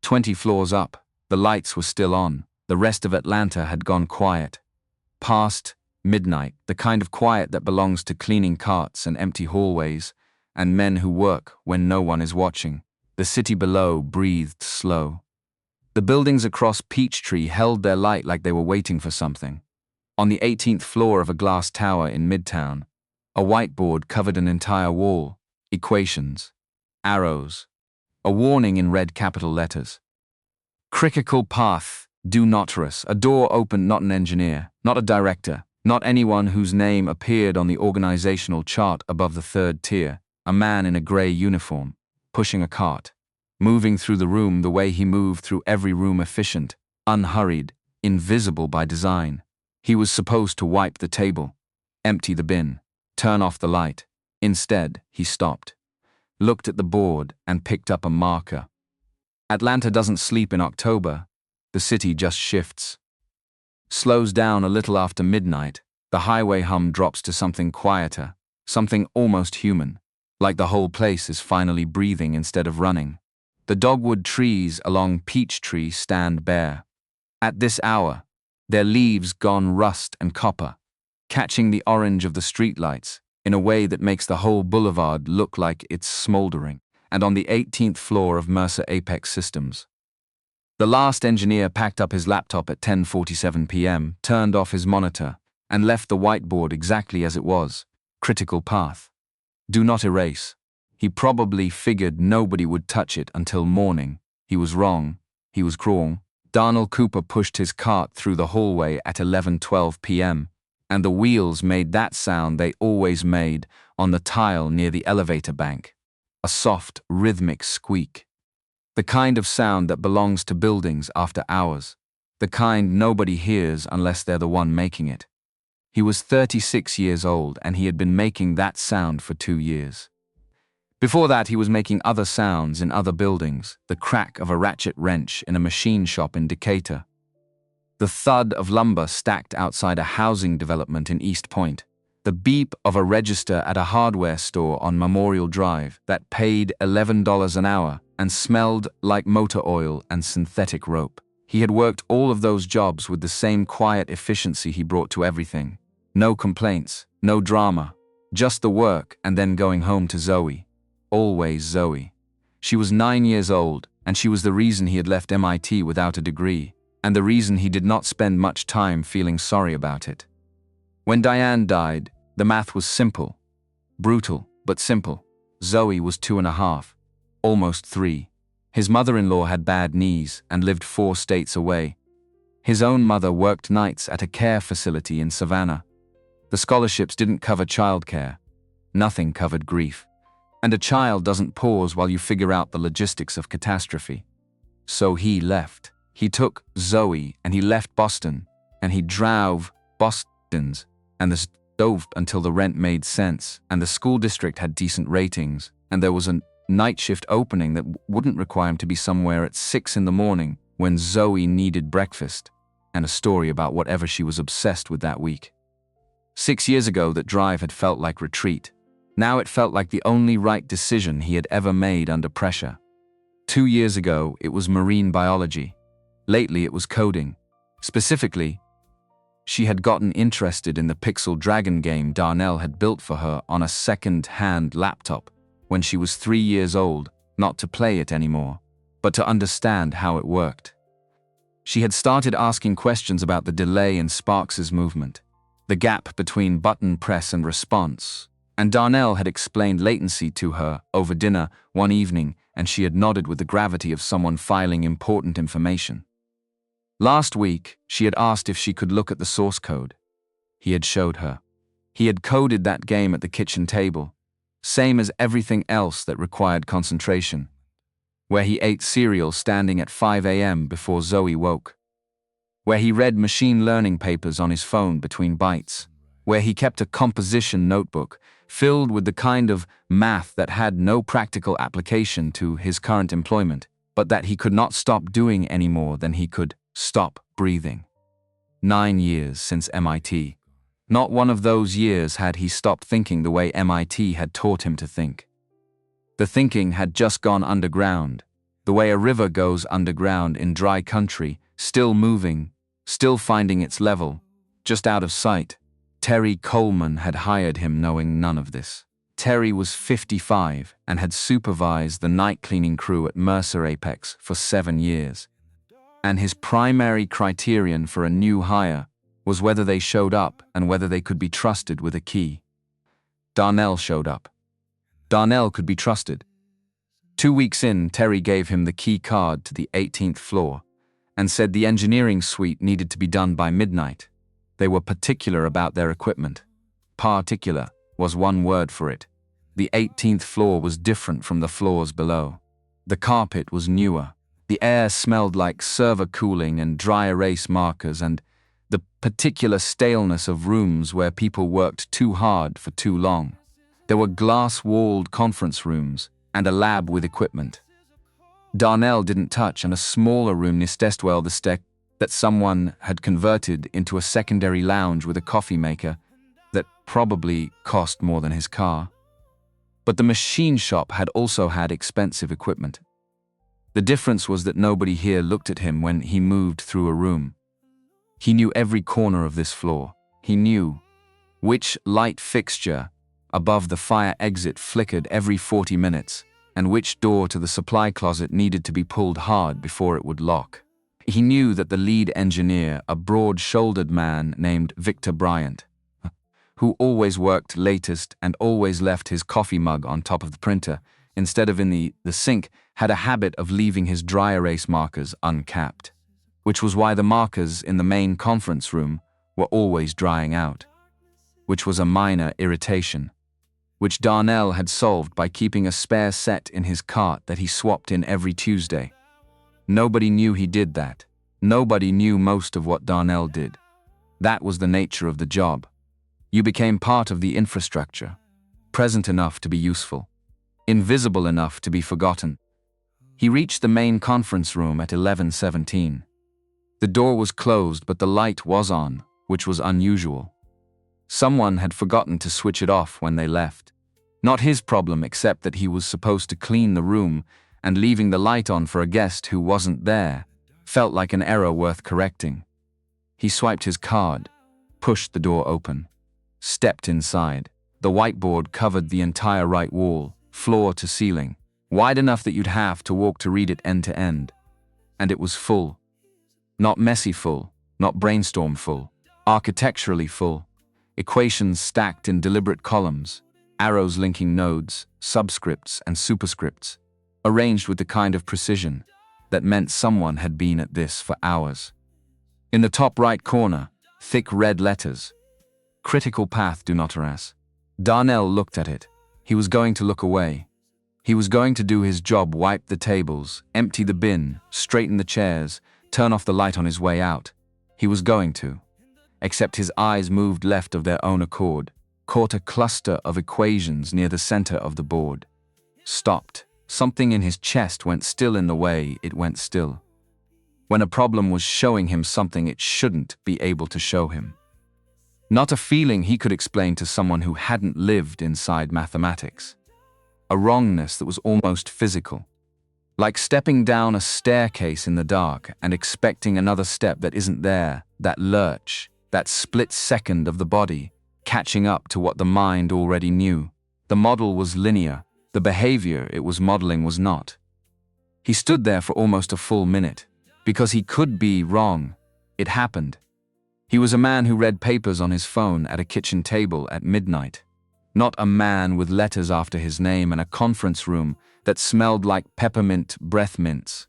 20 floors up, the lights were still on. The rest of Atlanta had gone quiet. Past midnight, the kind of quiet that belongs to cleaning carts and empty hallways, and men who work when no one is watching. The city below breathed slow. The buildings across Peachtree held their light like they were waiting for something. On the 18th floor of a glass tower in Midtown, a whiteboard covered an entire wall. Equations. Arrows. A warning in red capital letters. Critical path. Do not risk. A door opened, not an engineer, not a director, not anyone whose name appeared on the organizational chart above the third tier. A man in a gray uniform, pushing a cart, moving through the room the way he moved through every room, efficient, unhurried, invisible by design. He was supposed to wipe the table, empty the bin, turn off the light. Instead, he stopped, looked at the board, and picked up a marker. Atlanta doesn't sleep in October. The city just shifts. Slows down a little after midnight. The highway hum drops to something quieter, something almost human, like the whole place is finally breathing instead of running. The dogwood trees along Peachtree stand bare. At this hour, their leaves gone rust and copper, catching the orange of the streetlights in a way that makes the whole boulevard look like it's smoldering. And on the 18th floor of Mercer Apex Systems, the last engineer packed up his laptop at 10:47 p.m., turned off his monitor, and left the whiteboard exactly as it was. Critical path. Do not erase. He probably figured nobody would touch it until morning. He was wrong. He was cruel. Darnell Cooper pushed his cart through the hallway at 11:12 p.m., and the wheels made that sound they always made on the tile near the elevator bank. A soft, rhythmic squeak. The kind of sound that belongs to buildings after hours. The kind nobody hears unless they're the one making it. He was 36 years old, and he had been making that sound for 2 years. Before that, he was making other sounds in other buildings, the crack of a ratchet wrench in a machine shop in Decatur, the thud of lumber stacked outside a housing development in East Point, the beep of a register at a hardware store on Memorial Drive that paid $11 an hour and smelled like motor oil and synthetic rope. He had worked all of those jobs with the same quiet efficiency he brought to everything. No complaints, no drama, just the work and then going home to Zoe. Always Zoe. She was 9 years old, and she was the reason he had left MIT without a degree, and the reason he did not spend much time feeling sorry about it. When Diane died, the math was simple. Brutal, but simple. Zoe was 2.5, almost 3. His mother-in-law had bad knees and lived 4 states away. His own mother worked nights at a care facility in Savannah. The scholarships didn't cover childcare. Nothing covered grief. And a child doesn't pause while you figure out the logistics of catastrophe. So he left. He took Zoe and he left Boston, and he drove Boston's and the stove until the rent made sense, and the school district had decent ratings, and there was a night shift opening that wouldn't require him to be somewhere at 6 in the morning when Zoe needed breakfast, and a story about whatever she was obsessed with that week. 6 years ago, that drive had felt like retreat. Now it felt like the only right decision he had ever made under pressure. 2 years ago, it was marine biology. Lately, it was coding. Specifically, she had gotten interested in the Pixel Dragon game Darnell had built for her on a second-hand laptop when she was 3 years old, not to play it anymore, but to understand how it worked. She had started asking questions about the delay in Sparks's movement, the gap between button press and response, and Darnell had explained latency to her over dinner one evening, and she had nodded with the gravity of someone filing important information. Last week, she had asked if she could look at the source code. He had showed her. He had coded that game at the kitchen table, same as everything else that required concentration, where he ate cereal standing at 5 a.m. before Zoe woke, where he read machine learning papers on his phone between bites, where he kept a composition notebook filled with the kind of math that had no practical application to his current employment, but that he could not stop doing any more than he could stop breathing. 9 years since MIT. Not one of those years had he stopped thinking the way MIT had taught him to think. The thinking had just gone underground. The way a river goes underground in dry country, still moving, still finding its level, just out of sight. Terry Coleman had hired him knowing none of this. Terry was 55 and had supervised the night cleaning crew at Mercer Apex for 7 years. And his primary criterion for a new hire was whether they showed up and whether they could be trusted with a key. Darnell showed up. Darnell could be trusted. 2 weeks in, Terry gave him the key card to the 18th floor and said the engineering suite needed to be done by midnight. They were particular about their equipment. Particular was one word for it. The 18th floor was different from the floors below. The carpet was newer. The air smelled like server cooling and dry erase markers and the particular staleness of rooms where people worked too hard for too long. There were glass-walled conference rooms and a lab with equipment. Darnell didn't touch on a smaller room near the stack that someone had converted into a secondary lounge with a coffee maker that probably cost more than his car. But the machine shop had also had expensive equipment. The difference was that nobody here looked at him when he moved through a room. He knew every corner of this floor. He knew which light fixture above the fire exit flickered every 40 minutes, and which door to the supply closet needed to be pulled hard before it would lock. He knew that the lead engineer, a broad-shouldered man named Victor Bryant, who always worked latest and always left his coffee mug on top of the printer instead of in the sink, had a habit of leaving his dry erase markers uncapped, which was why the markers in the main conference room were always drying out, which was a minor irritation, which Darnell had solved by keeping a spare set in his cart that he swapped in every Tuesday. Nobody knew he did that. Nobody knew most of what Darnell did. That was the nature of the job. You became part of the infrastructure, present enough to be useful, invisible enough to be forgotten. He reached the main conference room at 11:17. The door was closed, but the light was on, which was unusual. Someone had forgotten to switch it off when they left. Not his problem, except that he was supposed to clean the room, and leaving the light on for a guest who wasn't there felt like an error worth correcting. He swiped his card, pushed the door open, stepped inside. The whiteboard covered the entire right wall, floor to ceiling, wide enough that you'd have to walk to read it end to end. And it was full. Not messy full, not brainstorm full, architecturally full. Equations stacked in deliberate columns, arrows linking nodes, subscripts and superscripts, arranged with the kind of precision that meant someone had been at this for hours. In the top right corner, thick red letters, "Critical path, do not harass." Darnell looked at it. He was going to look away. He was going to do his job, wipe the tables, empty the bin, straighten the chairs, turn off the light on his way out. He was going to. Except his eyes moved left of their own accord, caught a cluster of equations near the center of the board. Stopped. Something in his chest went still in the way it went still. When a problem was showing him something it shouldn't be able to show him. Not a feeling he could explain to someone who hadn't lived inside mathematics. A wrongness that was almost physical. Like stepping down a staircase in the dark and expecting another step that isn't there, that lurch, that split second of the body, catching up to what the mind already knew. The model was linear, the behavior it was modeling was not. He stood there for almost a full minute, because he could be wrong. It happened. He was a man who read papers on his phone at a kitchen table at midnight. Not a man with letters after his name and a conference room that smelled like peppermint breath mints.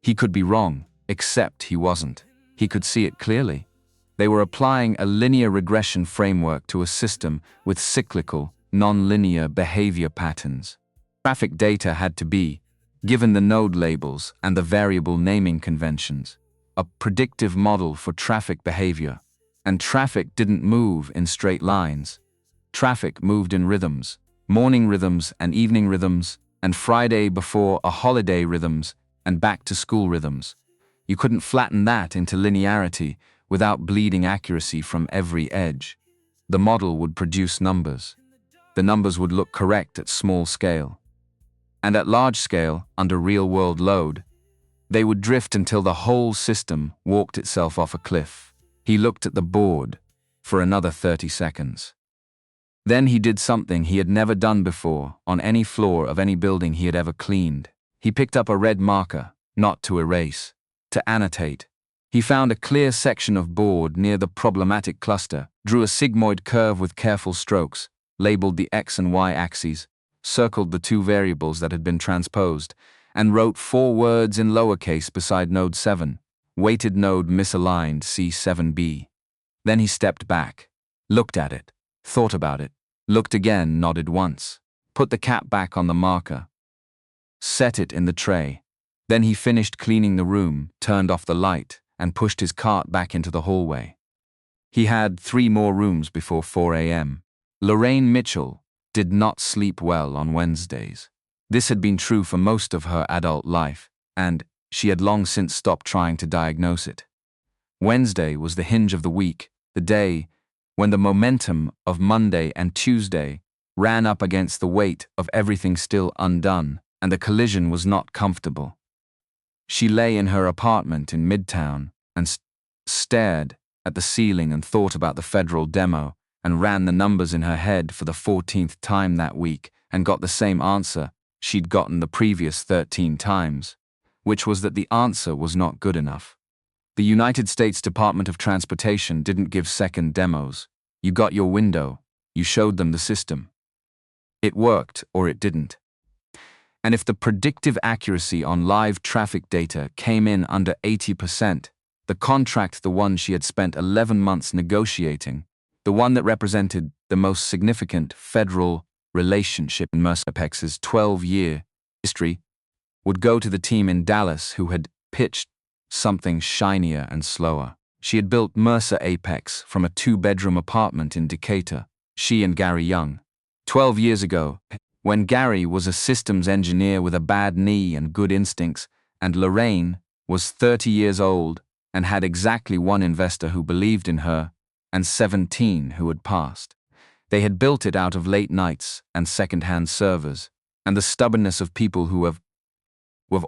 He could be wrong, except he wasn't. He could see it clearly. They were applying a linear regression framework to a system with cyclical, non-linear behavior patterns. Traffic data had to be, given the node labels and the variable naming conventions, a predictive model for traffic behavior. And traffic didn't move in straight lines. Traffic moved in rhythms, morning rhythms and evening rhythms, and Friday before a holiday rhythms and back to school rhythms. You couldn't flatten that into linearity without bleeding accuracy from every edge. The model would produce numbers. The numbers would look correct at small scale. And at large scale, under real-world load, they would drift until the whole system walked itself off a cliff. He looked at the board for another 30 seconds. Then he did something he had never done before on any floor of any building he had ever cleaned. He picked up a red marker, not to erase, to annotate. He found a clear section of board near the problematic cluster, drew a sigmoid curve with careful strokes, labeled the X and Y axes, circled the two variables that had been transposed, and wrote 4 words in lowercase beside node 7, weighted node misaligned C7b. Then he stepped back, looked at it, thought about it, looked again, nodded once, put the cap back on the marker, set it in the tray. Then he finished cleaning the room, turned off the light, and pushed his cart back into the hallway. He had 3 more rooms before 4 a.m. Lorraine Mitchell did not sleep well on Wednesdays. This had been true for most of her adult life, and she had long since stopped trying to diagnose it. Wednesday was the hinge of the week, the day when the momentum of Monday and Tuesday ran up against the weight of everything still undone, and the collision was not comfortable. She lay in her apartment in Midtown and stared at the ceiling and thought about the federal demo and ran the numbers in her head for the 14th time that week and got the same answer she'd gotten the previous 13 times, which was that the answer was not good enough. The United States Department of Transportation didn't give second demos. You got your window, you showed them the system. It worked or it didn't. And if the predictive accuracy on live traffic data came in under 80%, the contract, the one she had spent 11 months negotiating, the one that represented the most significant federal relationship in Mercer Apex's 12-year history, would go to the team in Dallas who had pitched something shinier and slower. She had built Mercer Apex from a 2-bedroom apartment in Decatur, she and Gary Young. 12 years ago, when Gary was a systems engineer with a bad knee and good instincts, and Lorraine was 30 years old and had exactly 1 investor who believed in her and 17 who had passed. They had built it out of late nights and second-hand servers and the stubbornness of people who have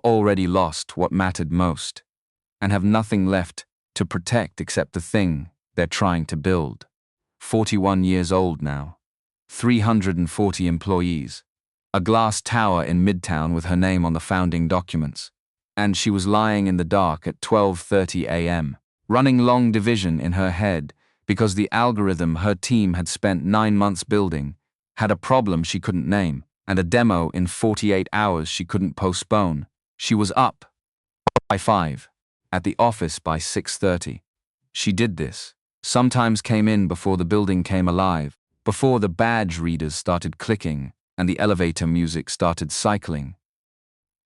already lost what mattered most and have nothing left to protect except the thing they're trying to build. 41 years old now. 340 employees, a glass tower in Midtown with her name on the founding documents, and she was lying in the dark at 12:30 a.m., running long division in her head because the algorithm her team had spent 9 months building had a problem she couldn't name and a demo in 48 hours she couldn't postpone. She was up by 5, at the office by 6:30. She did this, sometimes came in before the building came alive, before the badge readers started clicking and the elevator music started cycling.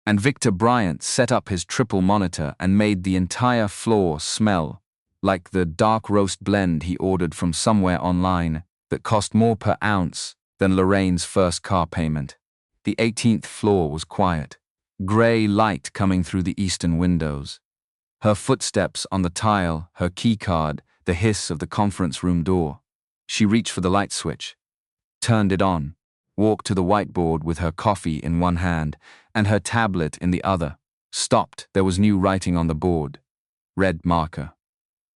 And Victor Bryant set up his triple monitor and made the entire floor smell like the dark roast blend he ordered from somewhere online that cost more per ounce than Lorraine's first car payment. The 18th floor was quiet, gray light coming through the eastern windows. Her footsteps on the tile, her keycard, the hiss of the conference room door. She reached for the light switch, turned it on, walked to the whiteboard with her coffee in one hand and her tablet in the other, stopped. There was new writing on the board. Red marker.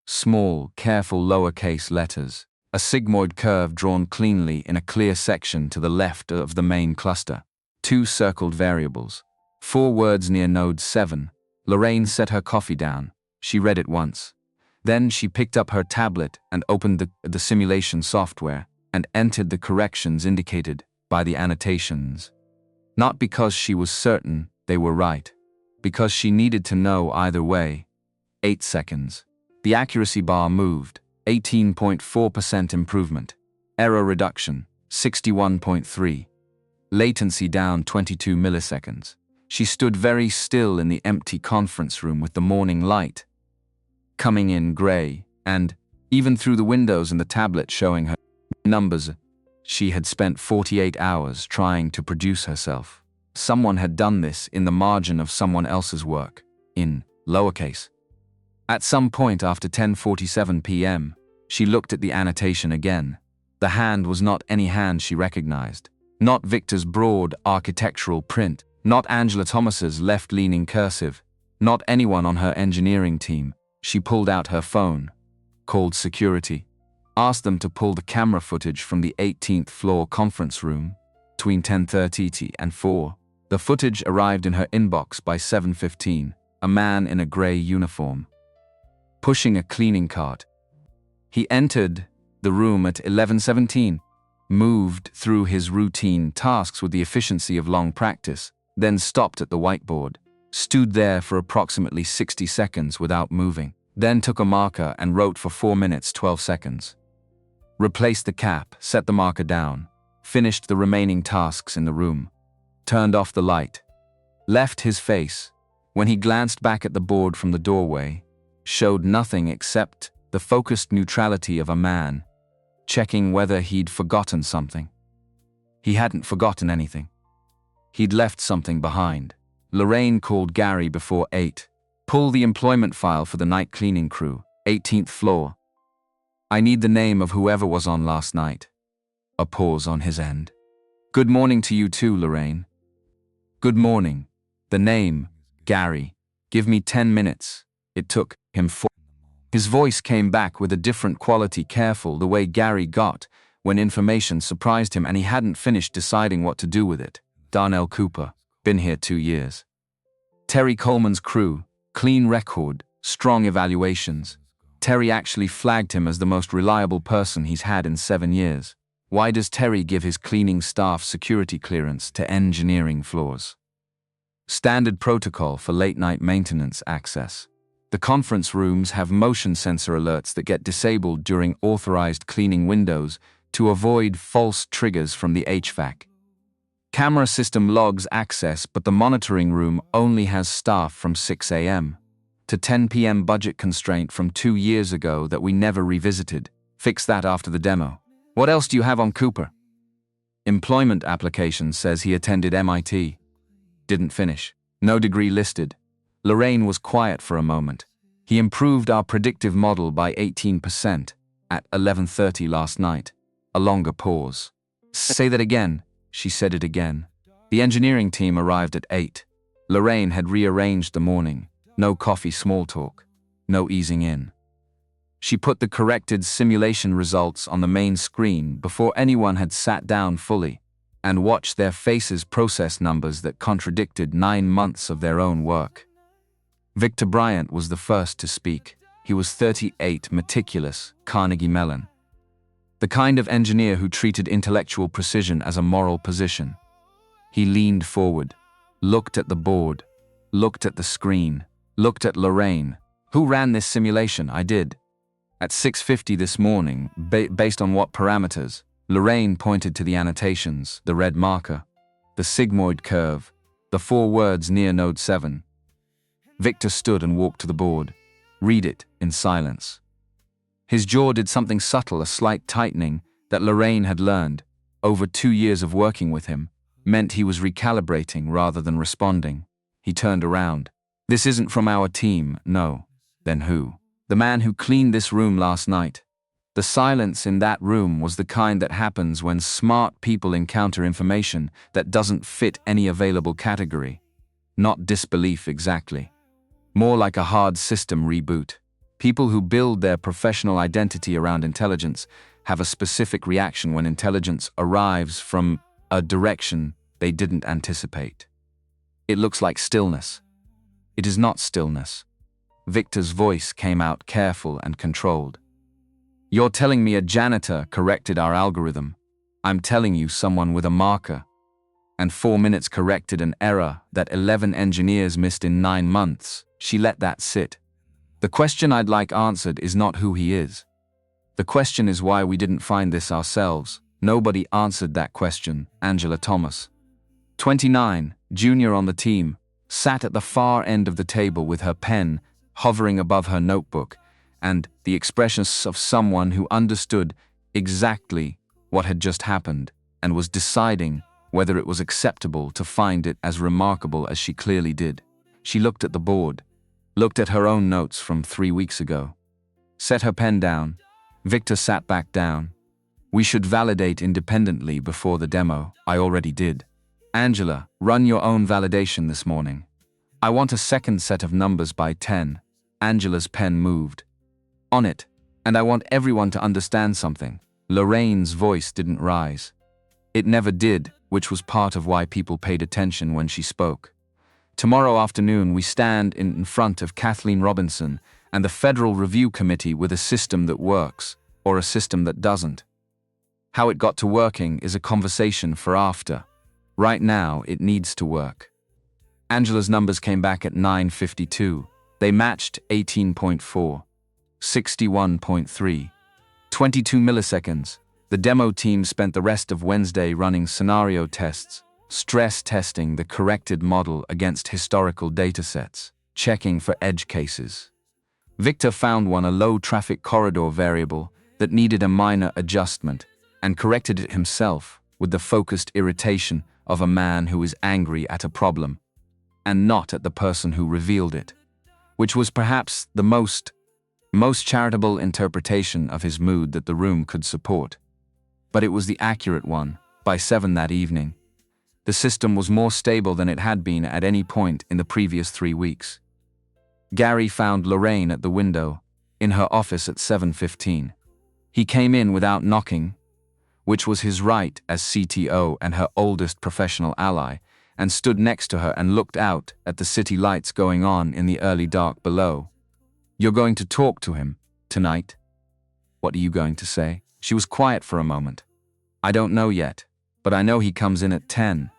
Small, careful lowercase letters. A sigmoid curve drawn cleanly in a clear section to the left of the main cluster. 2 circled variables. 4 words near node 7. Lorraine set her coffee down. She read it once. Then she picked up her tablet and opened the simulation software and entered the corrections indicated by the annotations. Not because she was certain they were right, because she needed to know either way. 8 seconds. The accuracy bar moved. 18.4% improvement. Error reduction, 61.3. Latency down 22 milliseconds. She stood very still in the empty conference room with the morning light coming in gray, and, even through the windows and the tablet showing her numbers, she had spent 48 hours trying to produce herself. Someone had done this in the margin of someone else's work, in lowercase. At some point after 10:47 p.m., she looked at the annotation again. The hand was not any hand she recognized, not Victor's broad architectural print, Not Angela Thomas's left-leaning cursive. Not anyone on her engineering team. She pulled out her phone, called security, asked them to pull the camera footage from the 18th floor conference room between 10:30 and 4. The footage arrived in her inbox by 7:15, a man in a grey uniform, pushing a cleaning cart. He entered the room at 11:17, moved through his routine tasks with the efficiency of long practice, then stopped at the whiteboard, stood there for approximately 60 seconds without moving, then took a marker and wrote for 4 minutes 12 seconds. Replaced the cap, set the marker down, finished the remaining tasks in the room, turned off the light, left his face. When he glanced back at the board from the doorway, showed nothing except the focused neutrality of a man, checking whether he'd forgotten something. He hadn't forgotten anything. He'd left something behind. Lorraine called Gary before 8. Pull the employment file for the night cleaning crew, 18th floor. I need the name of whoever was on last night. A pause on his end. Good morning to you too, Lorraine. Good morning. The name, Gary. Give me 10 minutes. It took him 4. His voice came back with a different quality, careful, the way Gary got when information surprised him and he hadn't finished deciding what to do with it. Darnell Cooper. Been here 2 years. Terry Coleman's crew. Clean record. Strong evaluations. Terry actually flagged him as the most reliable person he's had in 7 years. Why does Terry give his cleaning staff security clearance to engineering floors? Standard protocol for late-night maintenance access. The conference rooms have motion sensor alerts that get disabled during authorized cleaning windows to avoid false triggers from the HVAC. Camera system logs access, but the monitoring room only has staff from 6 a.m. to 10 p.m. budget constraint from 2 years ago that we never revisited. Fix that after the demo. What else do you have on Cooper? Employment application says he attended MIT. Didn't finish. No degree listed. Lorraine was quiet for a moment. He improved our predictive model by 18% at 11:30 last night. A longer pause. Say that again. She said it again. The engineering team arrived at 8. Lorraine had rearranged the morning. No coffee small talk. No easing in. She put the corrected simulation results on the main screen before anyone had sat down fully and watched their faces process numbers that contradicted 9 months of their own work. Victor Bryant was the first to speak. He was 38, meticulous, Carnegie Mellon. The kind of engineer who treated intellectual precision as a moral position. He leaned forward, looked at the board, looked at the screen, looked at Lorraine. Who ran this simulation? I did. At 6:50 this morning, based on what parameters? Lorraine pointed to the annotations, the red marker, the sigmoid curve, the 4 words near node 7. Victor stood and walked to the board. Read it in silence. His jaw did something subtle, a slight tightening that Lorraine had learned, over 2 years of working with him, meant he was recalibrating rather than responding. He turned around. This isn't from our team, no. Then who? The man who cleaned this room last night. The silence in that room was the kind that happens when smart people encounter information that doesn't fit any available category. Not disbelief exactly. More like a hard system reboot. People who build their professional identity around intelligence have a specific reaction when intelligence arrives from a direction they didn't anticipate. It looks like stillness. It is not stillness. Victor's voice came out careful and controlled. You're telling me a janitor corrected our algorithm. I'm telling you someone with a marker. And 4 minutes corrected an error that 11 engineers missed in 9 months. She let that sit. The question I'd like answered is not who he is. The question is why we didn't find this ourselves. Nobody answered that question. Angela Thomas, 29, junior on the team, sat at the far end of the table with her pen hovering above her notebook, and the expressions of someone who understood exactly what had just happened and was deciding whether it was acceptable to find it as remarkable as she clearly did. She looked at the board, looked at her own notes from 3 weeks ago, set her pen down. Victor sat back down. We should validate independently before the demo. I already did. Angela, run your own validation this morning. I want a second set of numbers by 10. Angela's pen moved. On it. And I want everyone to understand something. Lorraine's voice didn't rise. It never did, which was part of why people paid attention when she spoke. Tomorrow afternoon we stand in front of Kathleen Robinson and the Federal Review Committee with a system that works, or a system that doesn't. How it got to working is a conversation for after. Right now, it needs to work. Angela's numbers came back at 9:52. They matched 18.4, 61.3, 22 milliseconds. The demo team spent the rest of Wednesday running scenario tests, stress testing the corrected model against historical datasets, checking for edge cases. Victor found one, a low traffic corridor variable that needed a minor adjustment, and corrected it himself with the focused irritation of a man who is angry at a problem, and not at the person who revealed it, which was perhaps the most charitable interpretation of his mood that the room could support. But it was the accurate one. By 7 that evening, the system was more stable than it had been at any point in the previous 3 weeks. Gary found Lorraine at the window, in her office at 7:15. He came in without knocking, which was his right as CTO and her oldest professional ally, and stood next to her and looked out at the city lights going on in the early dark below. "You're going to talk to him tonight? What are you going to say?" She was quiet for a moment. "I don't know yet, but I know he comes in at 10.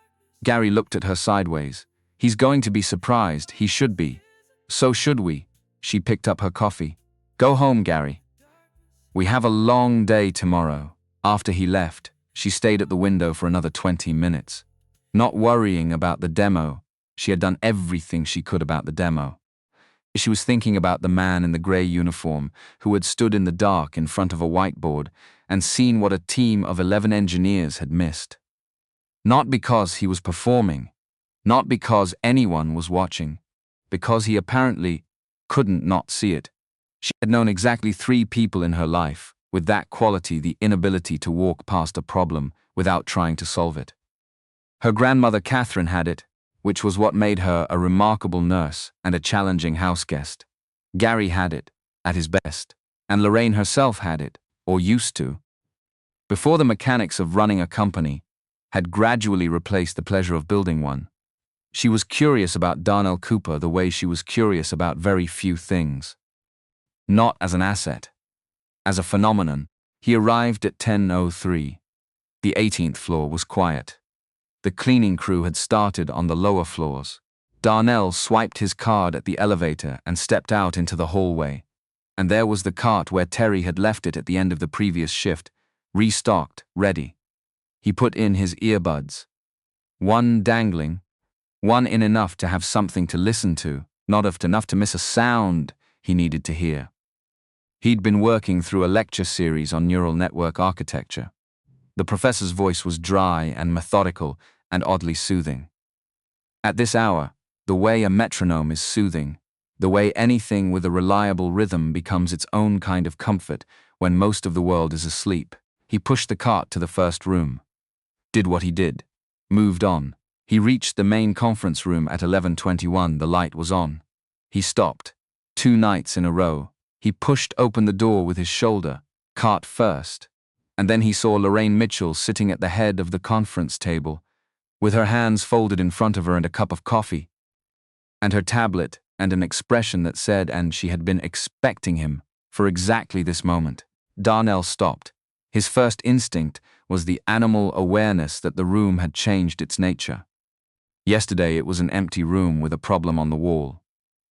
Gary looked at her sideways. "He's going to be surprised. He should be. So should we." She picked up her coffee. "Go home, Gary. We have a long day tomorrow." After he left, she stayed at the window for another 20 minutes. Not worrying about the demo. She had done everything she could about the demo. She was thinking about the man in the grey uniform who had stood in the dark in front of a whiteboard and seen what a team of 11 engineers had missed. Not because he was performing, not because anyone was watching, because he apparently couldn't not see it. She had known exactly 3 people in her life with that quality, the inability to walk past a problem without trying to solve it. Her grandmother Catherine had it, which was what made her a remarkable nurse and a challenging houseguest. Gary had it, at his best, and Lorraine herself had it, or used to. Before the mechanics of running a company had gradually replaced the pleasure of building one, she was curious about Darnell Cooper the way she was curious about very few things. Not as an asset. As a phenomenon. He arrived at 10:03. The 18th floor was quiet. The cleaning crew had started on the lower floors. Darnell swiped his card at the elevator and stepped out into the hallway. And there was the cart where Terry had left it at the end of the previous shift, restocked, ready. He put in his earbuds. One dangling, one in enough to have something to listen to, not enough to miss a sound he needed to hear. He'd been working through a lecture series on neural network architecture. The professor's voice was dry and methodical and oddly soothing. At this hour, the way a metronome is soothing, the way anything with a reliable rhythm becomes its own kind of comfort when most of the world is asleep, he pushed the cart to the first room. Did what he did. Moved on. He reached the main conference room at 11:21. The light was on. He stopped. 2 nights in a row. He pushed open the door with his shoulder, cart first, and then he saw Lorraine Mitchell sitting at the head of the conference table, with her hands folded in front of her and a cup of coffee, and her tablet and an expression that said, and she had been expecting him for exactly this moment. Darnell stopped. His first instinct was the animal awareness that the room had changed its nature. Yesterday it was an empty room with a problem on the wall.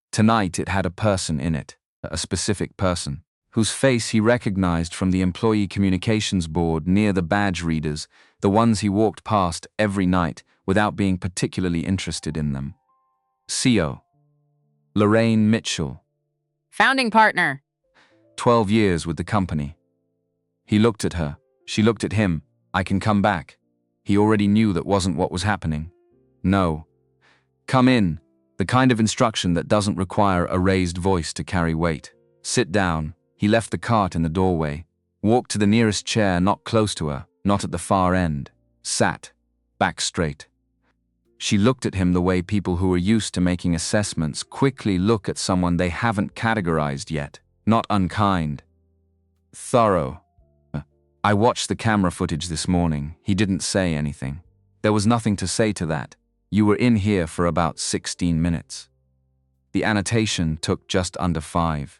Tonight it had a person in it. A specific person, whose face he recognized from the employee communications board near the badge readers, the ones he walked past every night without being particularly interested in them. CO. Lorraine Mitchell. Founding partner. 12 years with the company. He looked at her. She looked at him. "I can come back." He already knew that wasn't what was happening. No. "Come in." The kind of instruction that doesn't require a raised voice to carry weight. "Sit down." He left the cart in the doorway, walked to the nearest chair, not close to her, not at the far end, sat, back straight. She looked at him the way people who are used to making assessments quickly look at someone they haven't categorized yet. Not unkind. Thorough. I watched the camera footage this morning. He didn't say anything. There was nothing to say to that. You were in here for about 16 minutes. The annotation took just under 5.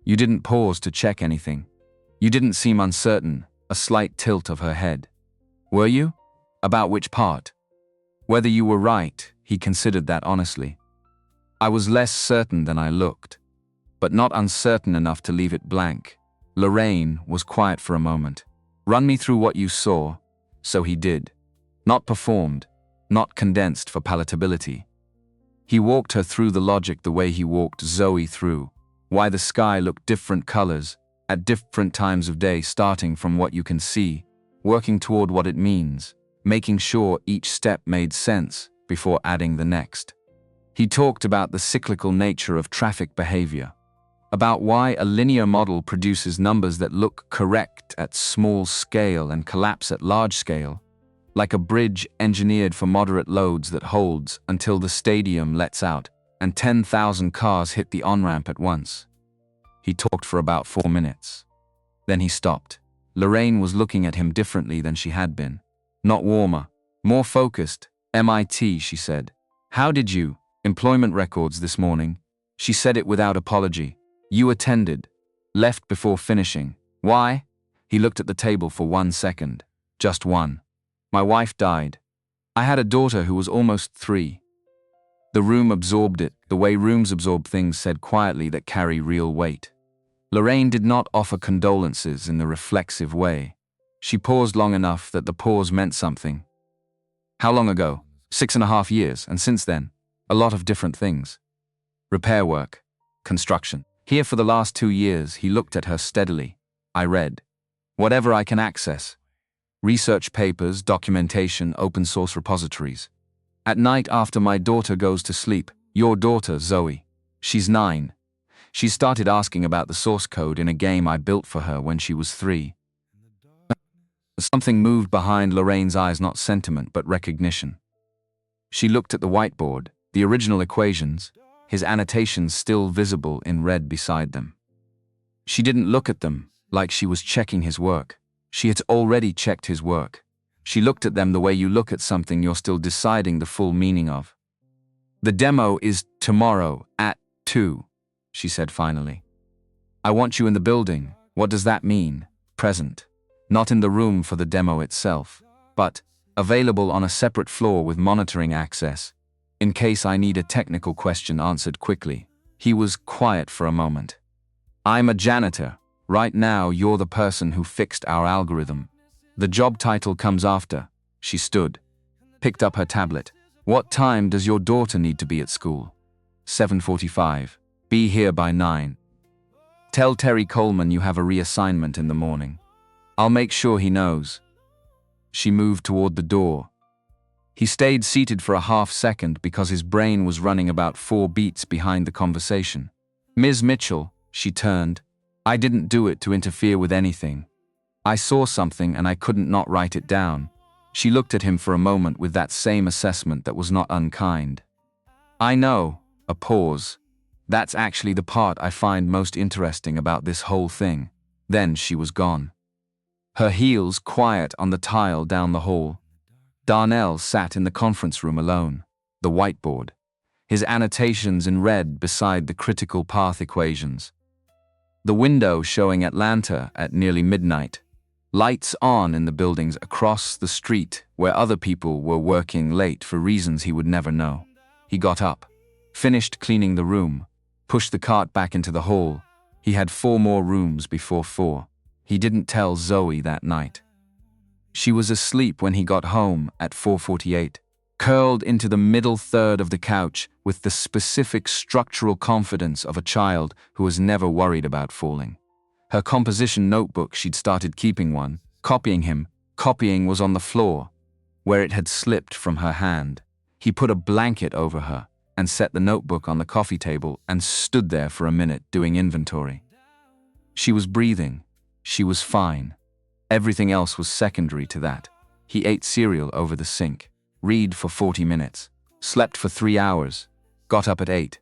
You didn't pause to check anything. You didn't seem uncertain, a slight tilt of her head. Were you? About which part? Whether you were right, he considered that honestly. I was less certain than I looked, but not uncertain enough to leave it blank. Lorraine was quiet for a moment. Run me through what you saw. So he did. Not performed, not condensed for palatability. He walked her through the logic the way he walked Zoe through. Why the sky looked different colors, at different times of day, starting from what you can see, working toward what it means, making sure each step made sense before adding the next. He talked about the cyclical nature of traffic behavior, about why a linear model produces numbers that look correct at small scale and collapse at large scale, like a bridge engineered for moderate loads that holds until the stadium lets out and 10,000 cars hit the on-ramp at once. He talked for about 4 minutes. Then he stopped. Lorraine was looking at him differently than she had been. Not warmer, more focused. MIT, she said. How did you? Employment records this morning. She said it without apology. You attended. Left before finishing. Why? He looked at the table for 1 second. Just one. My wife died. I had a daughter who was almost 3. The room absorbed it, the way rooms absorb things said quietly that carry real weight. Lorraine did not offer condolences in the reflexive way. She paused long enough that the pause meant something. How long ago? 6.5 years, and since then, a lot of different things. Repair work. Construction. Here for the last 2 years, he looked at her steadily. I read. Whatever I can access. Research papers, documentation, open source repositories. At night after my daughter goes to sleep, your daughter, Zoe. She's 9. She started asking about the source code in a game I built for her when she was 3. Something moved behind Lorraine's eyes, not sentiment, but recognition. She looked at the whiteboard, the original equations, his annotations still visible in red beside them. She didn't look at them like she was checking his work. She had already checked his work. She looked at them the way you look at something you're still deciding the full meaning of. The demo is tomorrow at 2, she said finally. I want you in the building. What does that mean? Present. Not in the room for the demo itself, but available on a separate floor with monitoring access, in case I need a technical question answered quickly. He was quiet for a moment. I'm a janitor. Right now, you're the person who fixed our algorithm. The job title comes after. She stood, picked up her tablet. What time does your daughter need to be at school? 7:45. Be here by 9. Tell Terry Coleman you have a reassignment in the morning. I'll make sure he knows. She moved toward the door. He stayed seated for a half second because his brain was running about 4 beats behind the conversation. Ms. Mitchell, she turned. I didn't do it to interfere with anything. I saw something and I couldn't not write it down. She looked at him for a moment with that same assessment that was not unkind. I know, a pause. That's actually the part I find most interesting about this whole thing. Then she was gone. Her heels quiet on the tile down the hall. Darnell sat in the conference room alone, the whiteboard, his annotations in red beside the critical path equations. The window showing Atlanta at nearly midnight. Lights on in the buildings across the street where other people were working late for reasons he would never know. He got up, finished cleaning the room, pushed the cart back into the hall. He had 4 more rooms before 4. He didn't tell Zoe that night. She was asleep when he got home at 4:48, curled into the middle third of the couch with the specific structural confidence of a child who has never worried about falling. Her composition notebook, she'd started keeping one, copying him. Copying was on the floor, where it had slipped from her hand. He put a blanket over her and set the notebook on the coffee table and stood there for a minute doing inventory. She was breathing. She was fine. Everything else was secondary to that. He ate cereal over the sink. read for 40 minutes, slept for 3 hours, got up at 8,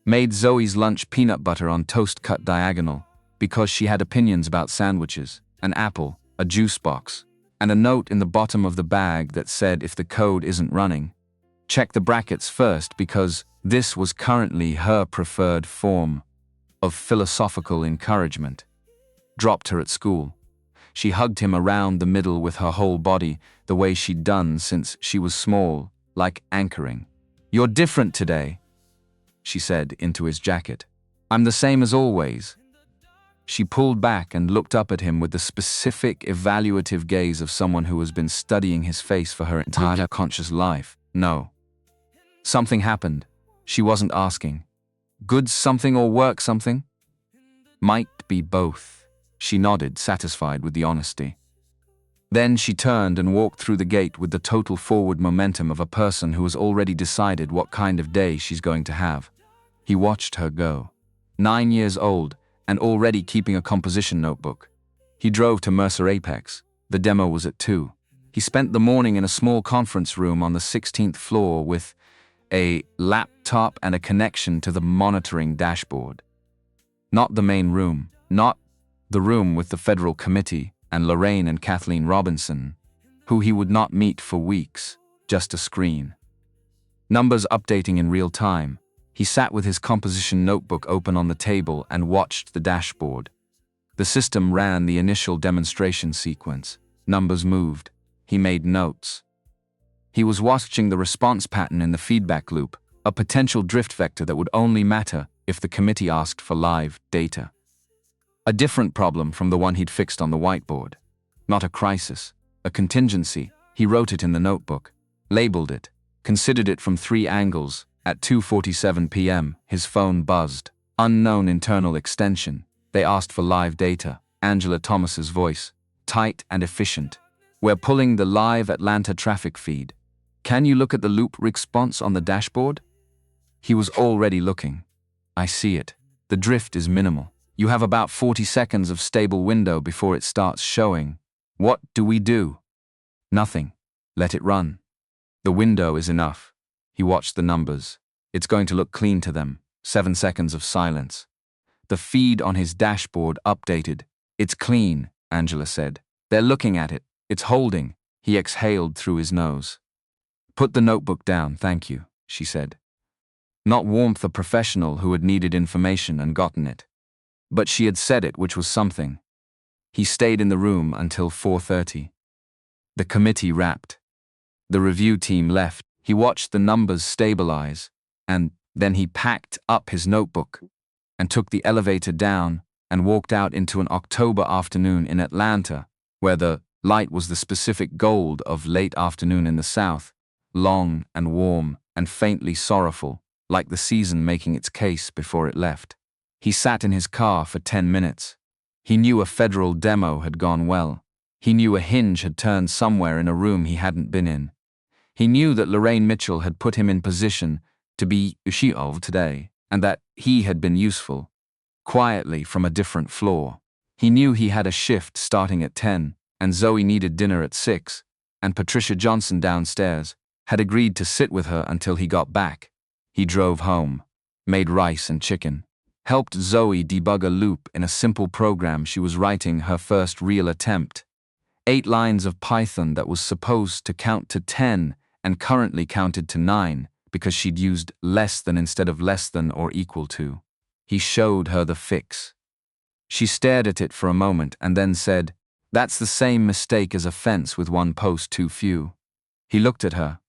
made Zoe's lunch peanut butter on toast cut diagonal because she had opinions about sandwiches, an apple, a juice box, and a note in the bottom of the bag that said if the code isn't running, check the brackets first because this was currently her preferred form of philosophical encouragement. Dropped her at school. She hugged him around the middle with her whole body, the way she'd done since she was small, like anchoring. "You're different today," she said into his jacket. "I'm the same as always." She pulled back and looked up at him with the specific evaluative gaze of someone who has been studying his face for her entire conscious life. No. Something happened. She wasn't asking. Good something or work something? Might be both. She nodded, satisfied with the honesty. Then she turned and walked through the gate with the total forward momentum of a person who has already decided what kind of day she's going to have. He watched her go. 9 years old and already keeping a composition notebook. He drove to Mercer Apex. The demo was at 2. He spent the morning in a small conference room on the 16th floor with a laptop and a connection to the monitoring dashboard. Not the main room, not the room with the federal committee and Lorraine and Kathleen Robinson, who he would not meet for weeks, just a screen. Numbers updating in real time. He sat with his composition notebook open on the table and watched the dashboard. The system ran the initial demonstration sequence. Numbers moved. He made notes. He was watching the response pattern in the feedback loop, a potential drift vector that would only matter if the committee asked for live data. A different problem from the one he'd fixed on the whiteboard. Not a crisis, a contingency. He wrote it in the notebook, labeled it, considered it from 3 angles. At 2:47 p.m., his phone buzzed. Unknown internal extension. They asked for live data. Angela Thomas's voice, tight and efficient. "We're pulling the live Atlanta traffic feed. Can you look at the loop response on the dashboard?" He was already looking. "I see it. The drift is minimal. You have about 40 seconds of stable window before it starts showing. What do we do?" "Nothing. Let it run. The window is enough." He watched the numbers. It's going to look clean to them. 7 seconds of silence. The feed on his dashboard updated. "It's clean," Angela said. "They're looking at it. It's holding." He exhaled through his nose. "Put the notebook down, thank you," she said. Not warmth, a professional who had needed information and gotten it. But she had said it, which was something. He stayed in the room until 4:30. The committee wrapped. The review team left. He watched the numbers stabilize, and then he packed up his notebook and took the elevator down and walked out into an October afternoon in Atlanta, where the light was the specific gold of late afternoon in the South, long and warm and faintly sorrowful, like the season making its case before it left. He sat in his car for 10 minutes. He knew a federal demo had gone well. He knew a hinge had turned somewhere in a room he hadn't been in. He knew that Lorraine Mitchell had put him in position to be unsolved today, and that he had been useful, quietly from a different floor. He knew he had a shift starting at 10, and Zoe needed dinner at 6, and Patricia Johnson downstairs had agreed to sit with her until he got back. He drove home, made rice and chicken, helped Zoe debug a loop in a simple program she was writing, her first real attempt. 8 lines of Python that was supposed to count to 10 and currently counted to 9 because she'd used less than instead of less than or equal to. He showed her the fix. She stared at it for a moment and then said, "That's the same mistake as a fence with 1 post too few." He looked at her.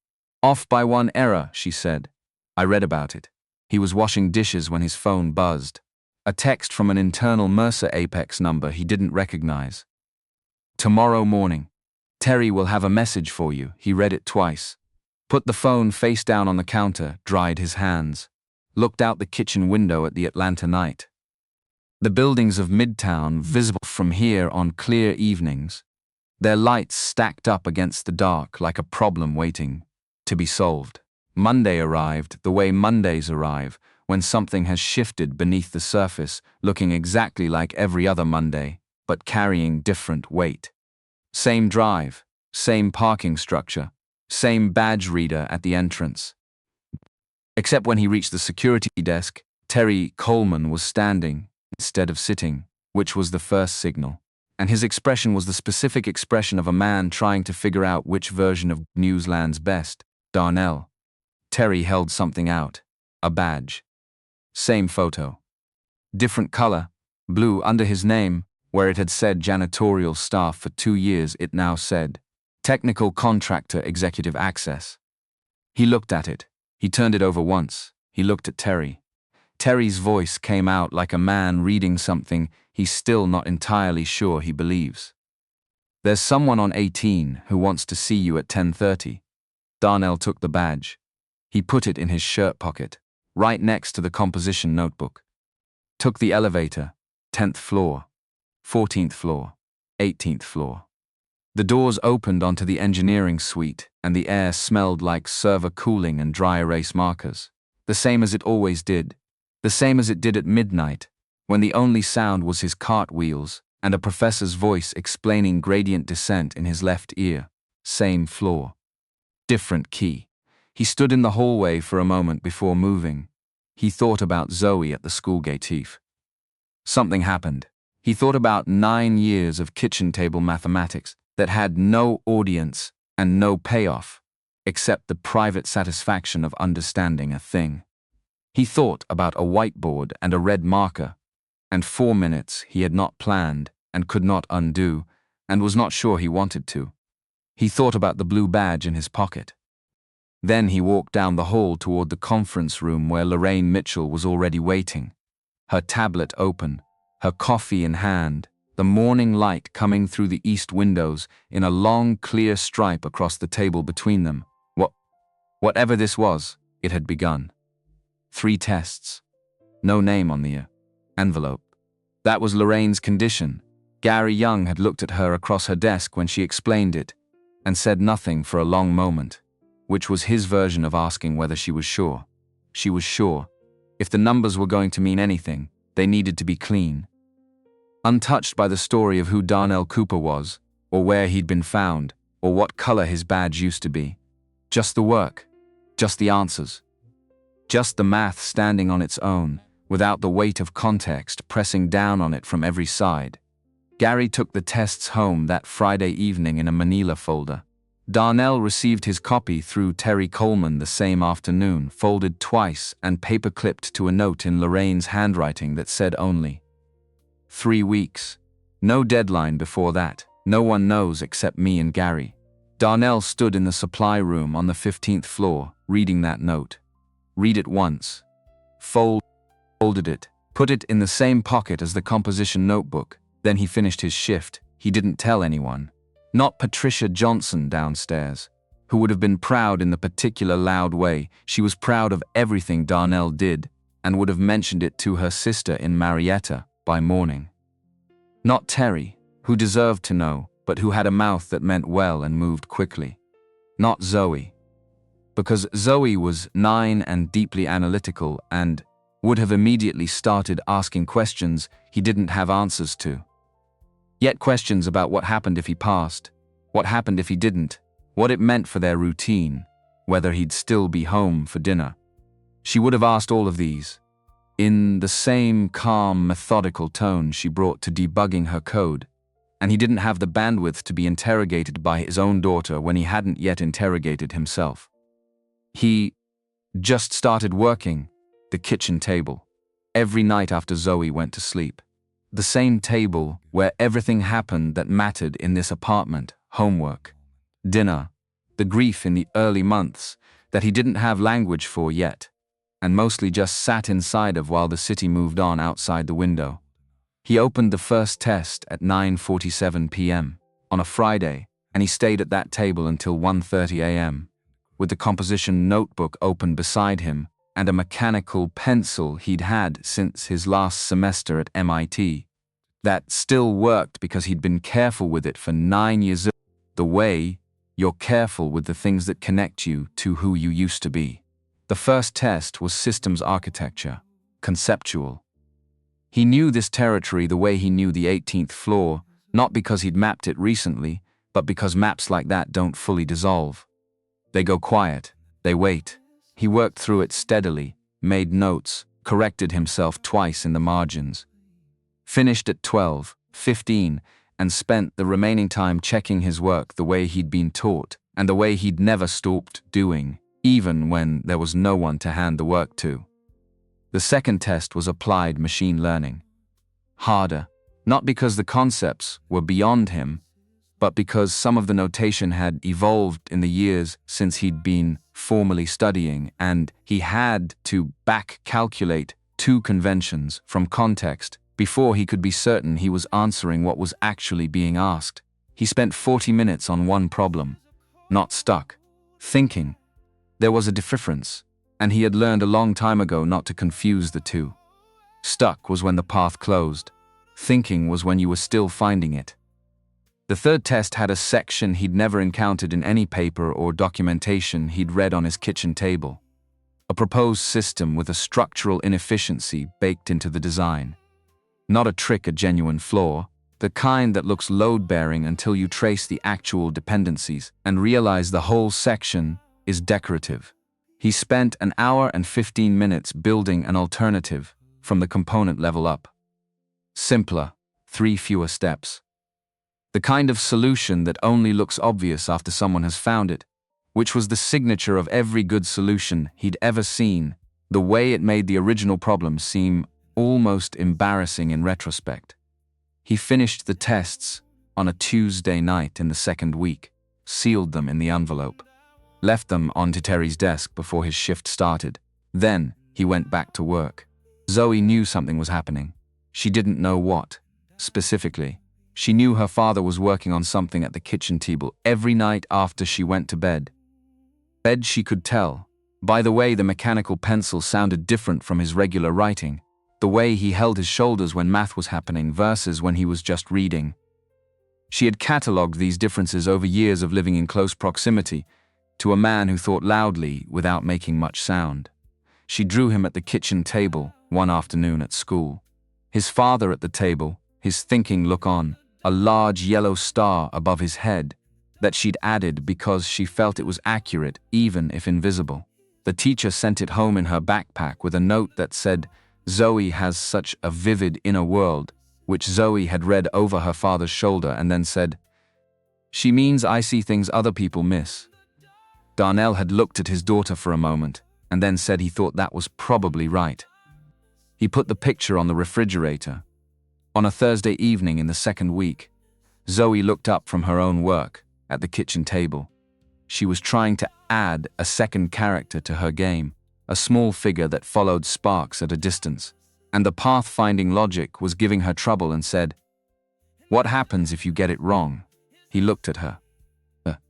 "Off by 1 error," she said. I read about it. He was washing dishes when his phone buzzed. A text from an internal Mercer Apex number he didn't recognize. "Tomorrow morning. Terry will have a message for you." He read it twice. Put the phone face down on the counter, dried his hands. Looked out the kitchen window at the Atlanta night. The buildings of Midtown visible from here on clear evenings. Their lights stacked up against the dark like a problem waiting to be solved. Monday arrived the way Mondays arrive, when something has shifted beneath the surface, looking exactly like every other Monday, but carrying different weight. Same drive, same parking structure, Same badge reader at the entrance. Except when he reached the security desk, Terry Coleman was standing instead of sitting, which was the first signal. And his expression was the specific expression of a man trying to figure out which version of news lands best. Darnell. Terry held something out. A badge. Same photo. Different color. Blue under his name, where it had said janitorial staff for 2 years, it now said technical contractor executive access. He looked at it. He turned it over once. He looked at Terry. Terry's voice came out like a man reading something he's still not entirely sure he believes. There's someone on 18 who wants to see you at 10:30. Darnell took the badge. He put it in his shirt pocket, right next to the composition notebook. Took the elevator, 10th floor, 14th floor, 18th floor. The doors opened onto the engineering suite, and the air smelled like server cooling and dry erase markers. The same as it always did. The same as it did at midnight, when the only sound was his cartwheels and a professor's voice explaining gradient descent in his left ear. Same floor. Different key. He stood in the hallway for a moment before moving. He thought about Zoe at the school gate. Something happened. He thought about 9 years of kitchen table mathematics that had no audience and no payoff, except the private satisfaction of understanding a thing. He thought about a whiteboard and a red marker, and 4 minutes he had not planned and could not undo, and was not sure he wanted to. He thought about the blue badge in his pocket. Then he walked down the hall toward the conference room where Lorraine Mitchell was already waiting, her tablet open, her coffee in hand, the morning light coming through the east windows in a long, clear stripe across the table between them. Whatever this was, it had begun. 3 tests. No name on the envelope. That was Lorraine's condition. Gary Young had looked at her across her desk when she explained it, and said nothing for a long moment, which was his version of asking whether she was sure. She was sure. If the numbers were going to mean anything, they needed to be clean. Untouched by the story of who Darnell Cooper was, or where he'd been found, or what color his badge used to be. Just the work. Just the answers. Just the math standing on its own, without the weight of context pressing down on it from every side. Gary took the tests home that Friday evening in a manila folder. Darnell received his copy through Terry Coleman the same afternoon, folded twice and paper-clipped to a note in Lorraine's handwriting that said only 3 weeks. No deadline before that. No one knows except me and Gary. Darnell stood in the supply room on the 15th floor, reading that note. Read it once. Folded it. Put it in the same pocket as the composition notebook. Then he finished his shift. He didn't tell anyone. Not Patricia Johnson downstairs, who would have been proud in the particular loud way. She was proud of everything Darnell did, and would have mentioned it to her sister in Marietta by morning. Not Terry, who deserved to know, but who had a mouth that meant well and moved quickly. Not Zoe, because Zoe was 9 and deeply analytical and would have immediately started asking questions he didn't have answers to. Yet questions about what happened if he passed, what happened if he didn't, what it meant for their routine, whether he'd still be home for dinner. She would have asked all of these, in the same calm, methodical tone she brought to debugging her code, and he didn't have the bandwidth to be interrogated by his own daughter when he hadn't yet interrogated himself. He just started working the kitchen table, every night after Zoe went to sleep. The same table where everything happened that mattered in this apartment, homework, dinner, the grief in the early months that he didn't have language for yet, and mostly just sat inside of while the city moved on outside the window. He opened the first test at 9:47 p.m. on a Friday, and he stayed at that table until 1:30 a.m., with the composition notebook open beside him and a mechanical pencil he'd had since his last semester at MIT. That still worked because he'd been careful with it for 9 years. The way you're careful with the things that connect you to who you used to be. The first test was systems architecture, conceptual. He knew this territory the way he knew the 18th floor, not because he'd mapped it recently, but because maps like that don't fully dissolve. They go quiet. They wait. He worked through it steadily, made notes, corrected himself twice in the margins. Finished at 12:15 and spent the remaining time checking his work the way he'd been taught and the way he'd never stopped doing, even when there was no one to hand the work to. The second test was applied machine learning. Harder, not because the concepts were beyond him, but because some of the notation had evolved in the years since he'd been formally studying, and he had to back-calculate two conventions from context before he could be certain he was answering what was actually being asked. He spent 40 minutes on one problem, not stuck, thinking. There was a difference, and he had learned a long time ago not to confuse the two. Stuck was when the path closed. Thinking was when you were still finding it. The third test had a section he'd never encountered in any paper or documentation he'd read on his kitchen table. A proposed system with a structural inefficiency baked into the design. Not a trick, a genuine flaw, the kind that looks load-bearing until you trace the actual dependencies and realize the whole section is decorative. He spent an hour and 15 minutes building an alternative from the component level up. Simpler, 3 fewer steps. The kind of solution that only looks obvious after someone has found it, which was the signature of every good solution he'd ever seen, the way it made the original problem seem almost embarrassing in retrospect. He finished the tests on a Tuesday night in the second week, sealed them in the envelope, left them on Terry's desk before his shift started. Then he went back to work. Zoe knew something was happening. She didn't know what, specifically. She knew her father was working on something at the kitchen table every night after she went to bed. She could tell, by the way the mechanical pencil sounded different from his regular writing, the way he held his shoulders when math was happening versus when he was just reading. She had catalogued these differences over years of living in close proximity to a man who thought loudly without making much sound. She drew him at the kitchen table one afternoon at school. His father at the table, his thinking look on, a large yellow star above his head that she'd added because she felt it was accurate even if invisible. The teacher sent it home in her backpack with a note that said, "Zoe has such a vivid inner world," which Zoe had read over her father's shoulder and then said, "She means I see things other people miss." Darnell had looked at his daughter for a moment and then said he thought that was probably right. He put the picture on the refrigerator. On a Thursday evening in the second week, Zoe looked up from her own work at the kitchen table. She was trying to add a second character to her game, a small figure that followed sparks at a distance, and the path-finding logic was giving her trouble and said, "What happens if you get it wrong?" He looked at her.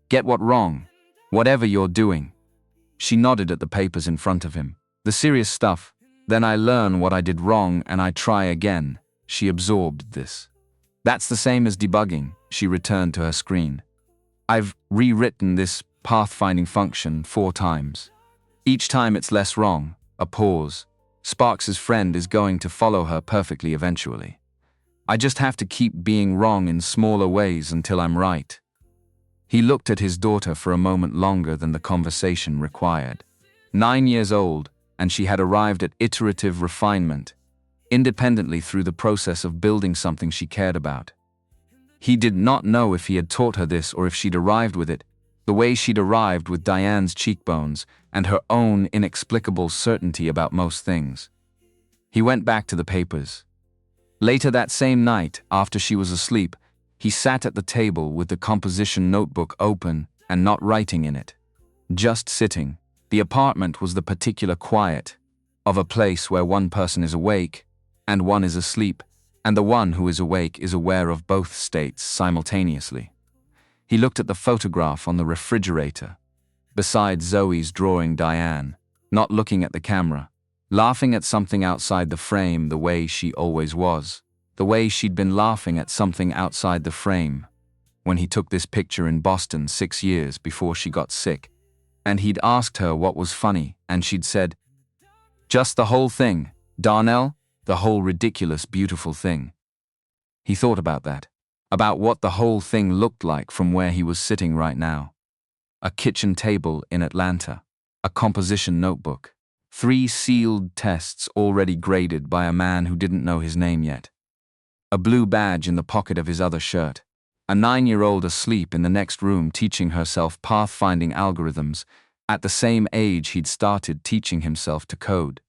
"Get what wrong? Whatever you're doing." She nodded at the papers in front of him. "The serious stuff. Then I learn what I did wrong and I try again." She absorbed this. "That's the same as debugging," she returned to her screen. "I've rewritten this path-finding function 4 times. Each time it's less wrong." A pause. Sparks's friend is going to follow her perfectly eventually. "I just have to keep being wrong in smaller ways until I'm right." He looked at his daughter for a moment longer than the conversation required. 9 years old, and she had arrived at iterative refinement, independently through the process of building something she cared about. He did not know if he had taught her this or if she'd arrived with it, the way she'd arrived with Diane's cheekbones and her own inexplicable certainty about most things. He went back to the papers. Later that same night, after she was asleep, he sat at the table with the composition notebook open and not writing in it. Just sitting. The apartment was the particular quiet of a place where one person is awake and one is asleep, and the one who is awake is aware of both states simultaneously. He looked at the photograph on the refrigerator, beside Zoe's drawing Diane, not looking at the camera, laughing at something outside the frame the way she always was, the way she'd been laughing at something outside the frame when he took this picture in Boston 6 years before she got sick, and he'd asked her what was funny, and she'd said, "Just the whole thing, Darnell, the whole ridiculous, beautiful thing." He thought about that, about what the whole thing looked like from where he was sitting right now. a kitchen table in Atlanta, a composition notebook, 3 sealed tests already graded by a man who didn't know his name yet, a blue badge in the pocket of his other shirt, a 9-year-old asleep in the next room teaching herself pathfinding algorithms at the same age he'd started teaching himself to code.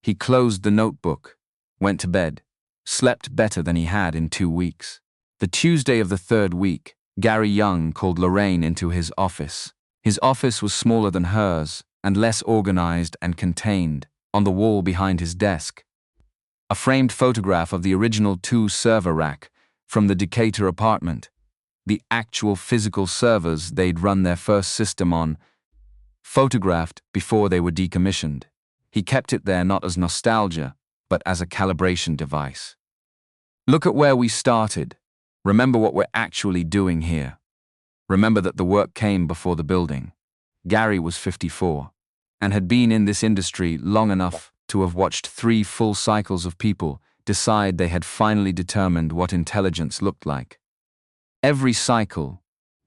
He closed the notebook, went to bed, slept better than he had in 2 weeks. The Tuesday of the 3rd week, Gary Young called Lorraine into his office. His office was smaller than hers and less organized and contained. On the wall behind his desk, a framed photograph of the original 2-server rack from the Decatur apartment, the actual physical servers they'd run their first system on, photographed before they were decommissioned. He kept it there not as nostalgia, but as a calibration device. Look at where we started. Remember what we're actually doing here. Remember that the work came before the building. Gary was 54 and had been in this industry long enough to have watched 3 full cycles of people decide they had finally determined what intelligence looked like. Every cycle,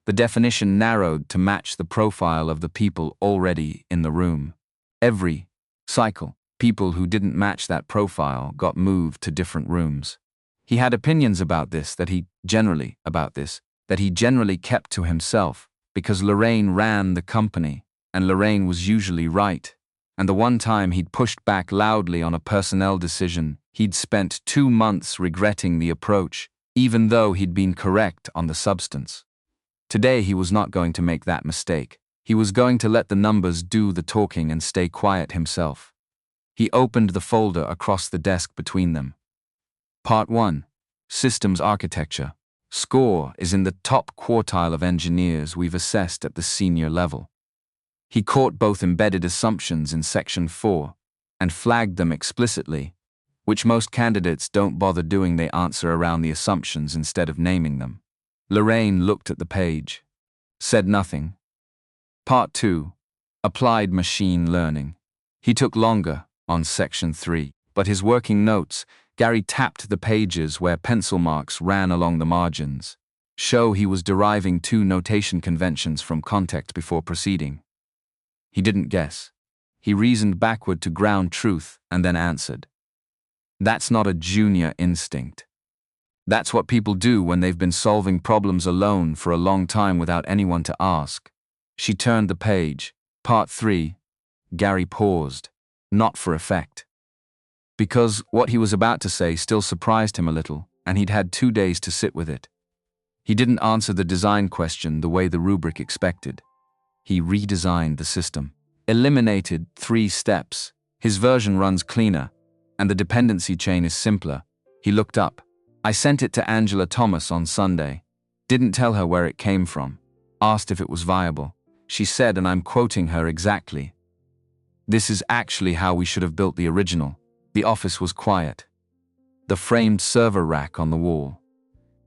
the definition narrowed to match the profile of the people already in the room. Every cycle, people who didn't match that profile got moved to different rooms. He had opinions about this that he generally kept to himself because Lorraine ran the company and Lorraine was usually right. And the one time he'd pushed back loudly on a personnel decision, he'd spent 2 months regretting the approach, even though he'd been correct on the substance. Today he was not going to make that mistake. He was going to let the numbers do the talking and stay quiet himself. He opened the folder across the desk between them. Part 1. Systems Architecture. Score is in the top quartile of engineers we've assessed at the senior level. He caught both embedded assumptions in Section 4 and flagged them explicitly, which most candidates don't bother doing. They answer around the assumptions instead of naming them. Lorraine looked at the page, said nothing. Part 2. Applied Machine Learning. He took longer on Section 3, but his working notes, Gary tapped the pages where pencil marks ran along the margins, show he was deriving 2 notation conventions from context before proceeding. He didn't guess. He reasoned backward to ground truth and then answered. That's not a junior instinct. That's what people do when they've been solving problems alone for a long time without anyone to ask. She turned the page. Part 3. Gary paused, not for effect, because what he was about to say still surprised him a little, and he'd had 2 days to sit with it. He didn't answer the design question the way the rubric expected. He redesigned the system, eliminated 3 steps. His version runs cleaner, and the dependency chain is simpler. He looked up. I sent it to Angela Thomas on Sunday. Didn't tell her where it came from. Asked if it was viable. She said, and I'm quoting her exactly, "This is actually how we should have built the original." The office was quiet. The framed server rack on the wall.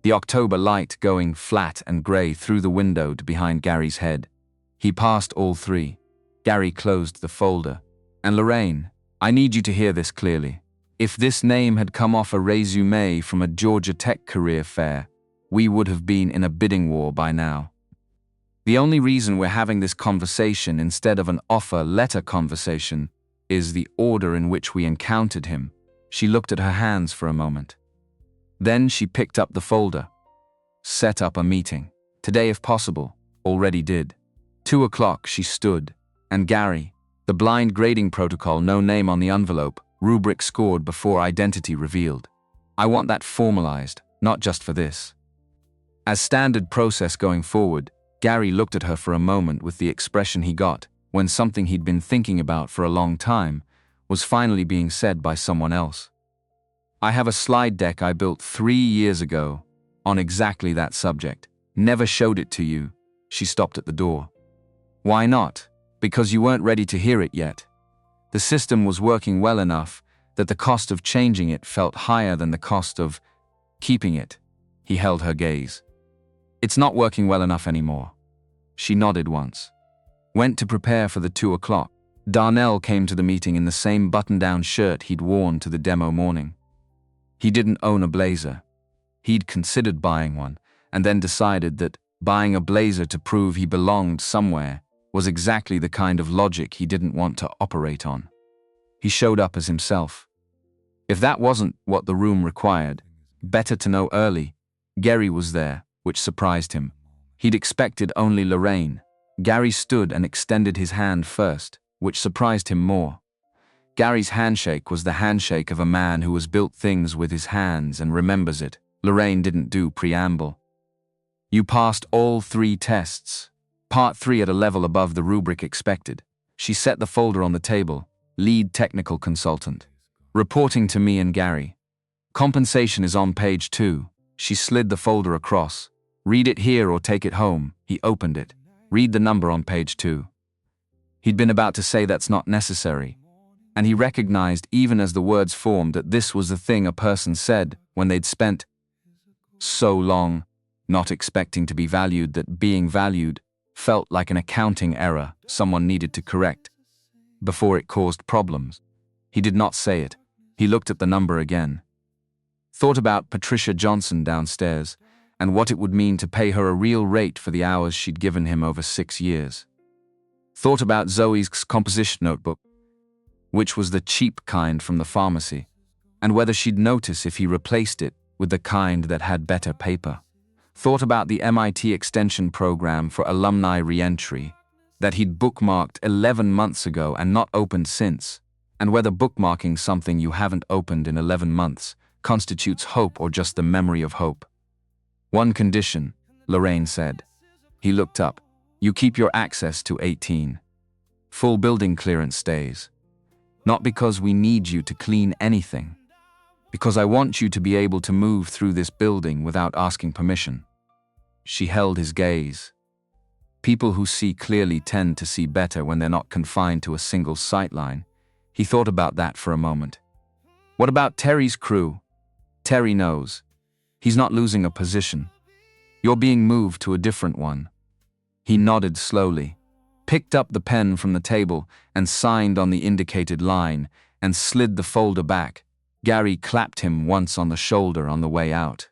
The October light going flat and gray through the window to behind Gary's head. He passed all 3. Gary closed the folder. And Lorraine, I need you to hear this clearly. If this name had come off a resume from a Georgia Tech career fair, we would have been in a bidding war by now. The only reason we're having this conversation instead of an offer letter conversation is the order in which we encountered him. She looked at her hands for a moment. Then she picked up the folder. Set up a meeting. Today if possible. Already did. 2 o'clock she stood. And Gary, the blind grading protocol, no name on the envelope, rubric scored before identity revealed. I want that formalized, not just for this. As standard process going forward, Gary looked at her for a moment with the expression he got when something he'd been thinking about for a long time was finally being said by someone else. I have a slide deck I built 3 years ago on exactly that subject. Never showed it to you. She stopped at the door. Why not? Because you weren't ready to hear it yet. The system was working well enough that the cost of changing it felt higher than the cost of keeping it. He held her gaze. It's not working well enough anymore. She nodded once. Went to prepare for the 2 o'clock. Darnell came to the meeting in the same button-down shirt he'd worn to the demo morning. He didn't own a blazer. He'd considered buying one, and then decided that Buying a blazer to prove he belonged somewhere was exactly the kind of logic he didn't want to operate on. He showed up as himself. If that wasn't what the room required, better to know early. Gary was there, which surprised him. He'd expected only Lorraine. Gary stood and extended his hand first, which surprised him more. Gary's handshake was the handshake of a man who has built things with his hands and remembers it. Lorraine didn't do preamble. You passed all 3 tests. Part 3 at a level above the rubric expected. She set the folder on the table. Lead technical consultant. Reporting to me and Gary. Compensation is on page 2. She slid the folder across. Read it here or take it home. He opened it. Read the number on page 2. He'd been about to say that's not necessary, and he recognized even as the words formed that this was the thing a person said when they'd spent so long not expecting to be valued that being valued felt like an accounting error someone needed to correct before it caused problems. He did not say it. He looked at the number again. Thought about Patricia Johnson downstairs and what it would mean to pay her a real rate for the hours she'd given him over 6 years. Thought about Zoe's composition notebook, which was the cheap kind from the pharmacy, and whether she'd notice if he replaced it with the kind that had better paper. Thought about the MIT extension program for alumni re-entry that he'd bookmarked 11 months ago and not opened since, and whether bookmarking something you haven't opened in 11 months constitutes hope or just the memory of hope. One condition, Lorraine said. He looked up. You keep your access to 18. Full building clearance stays. Not because we need you to clean anything. Because I want you to be able to move through this building without asking permission. She held his gaze. People who see clearly tend to see better when they're not confined to a single sightline. He thought about that for a moment. What about Terry's crew? Terry knows. He's not losing a position. You're being moved to a different one. He nodded slowly, picked up the pen from the table and signed on the indicated line and slid the folder back. Gary clapped him once on the shoulder on the way out.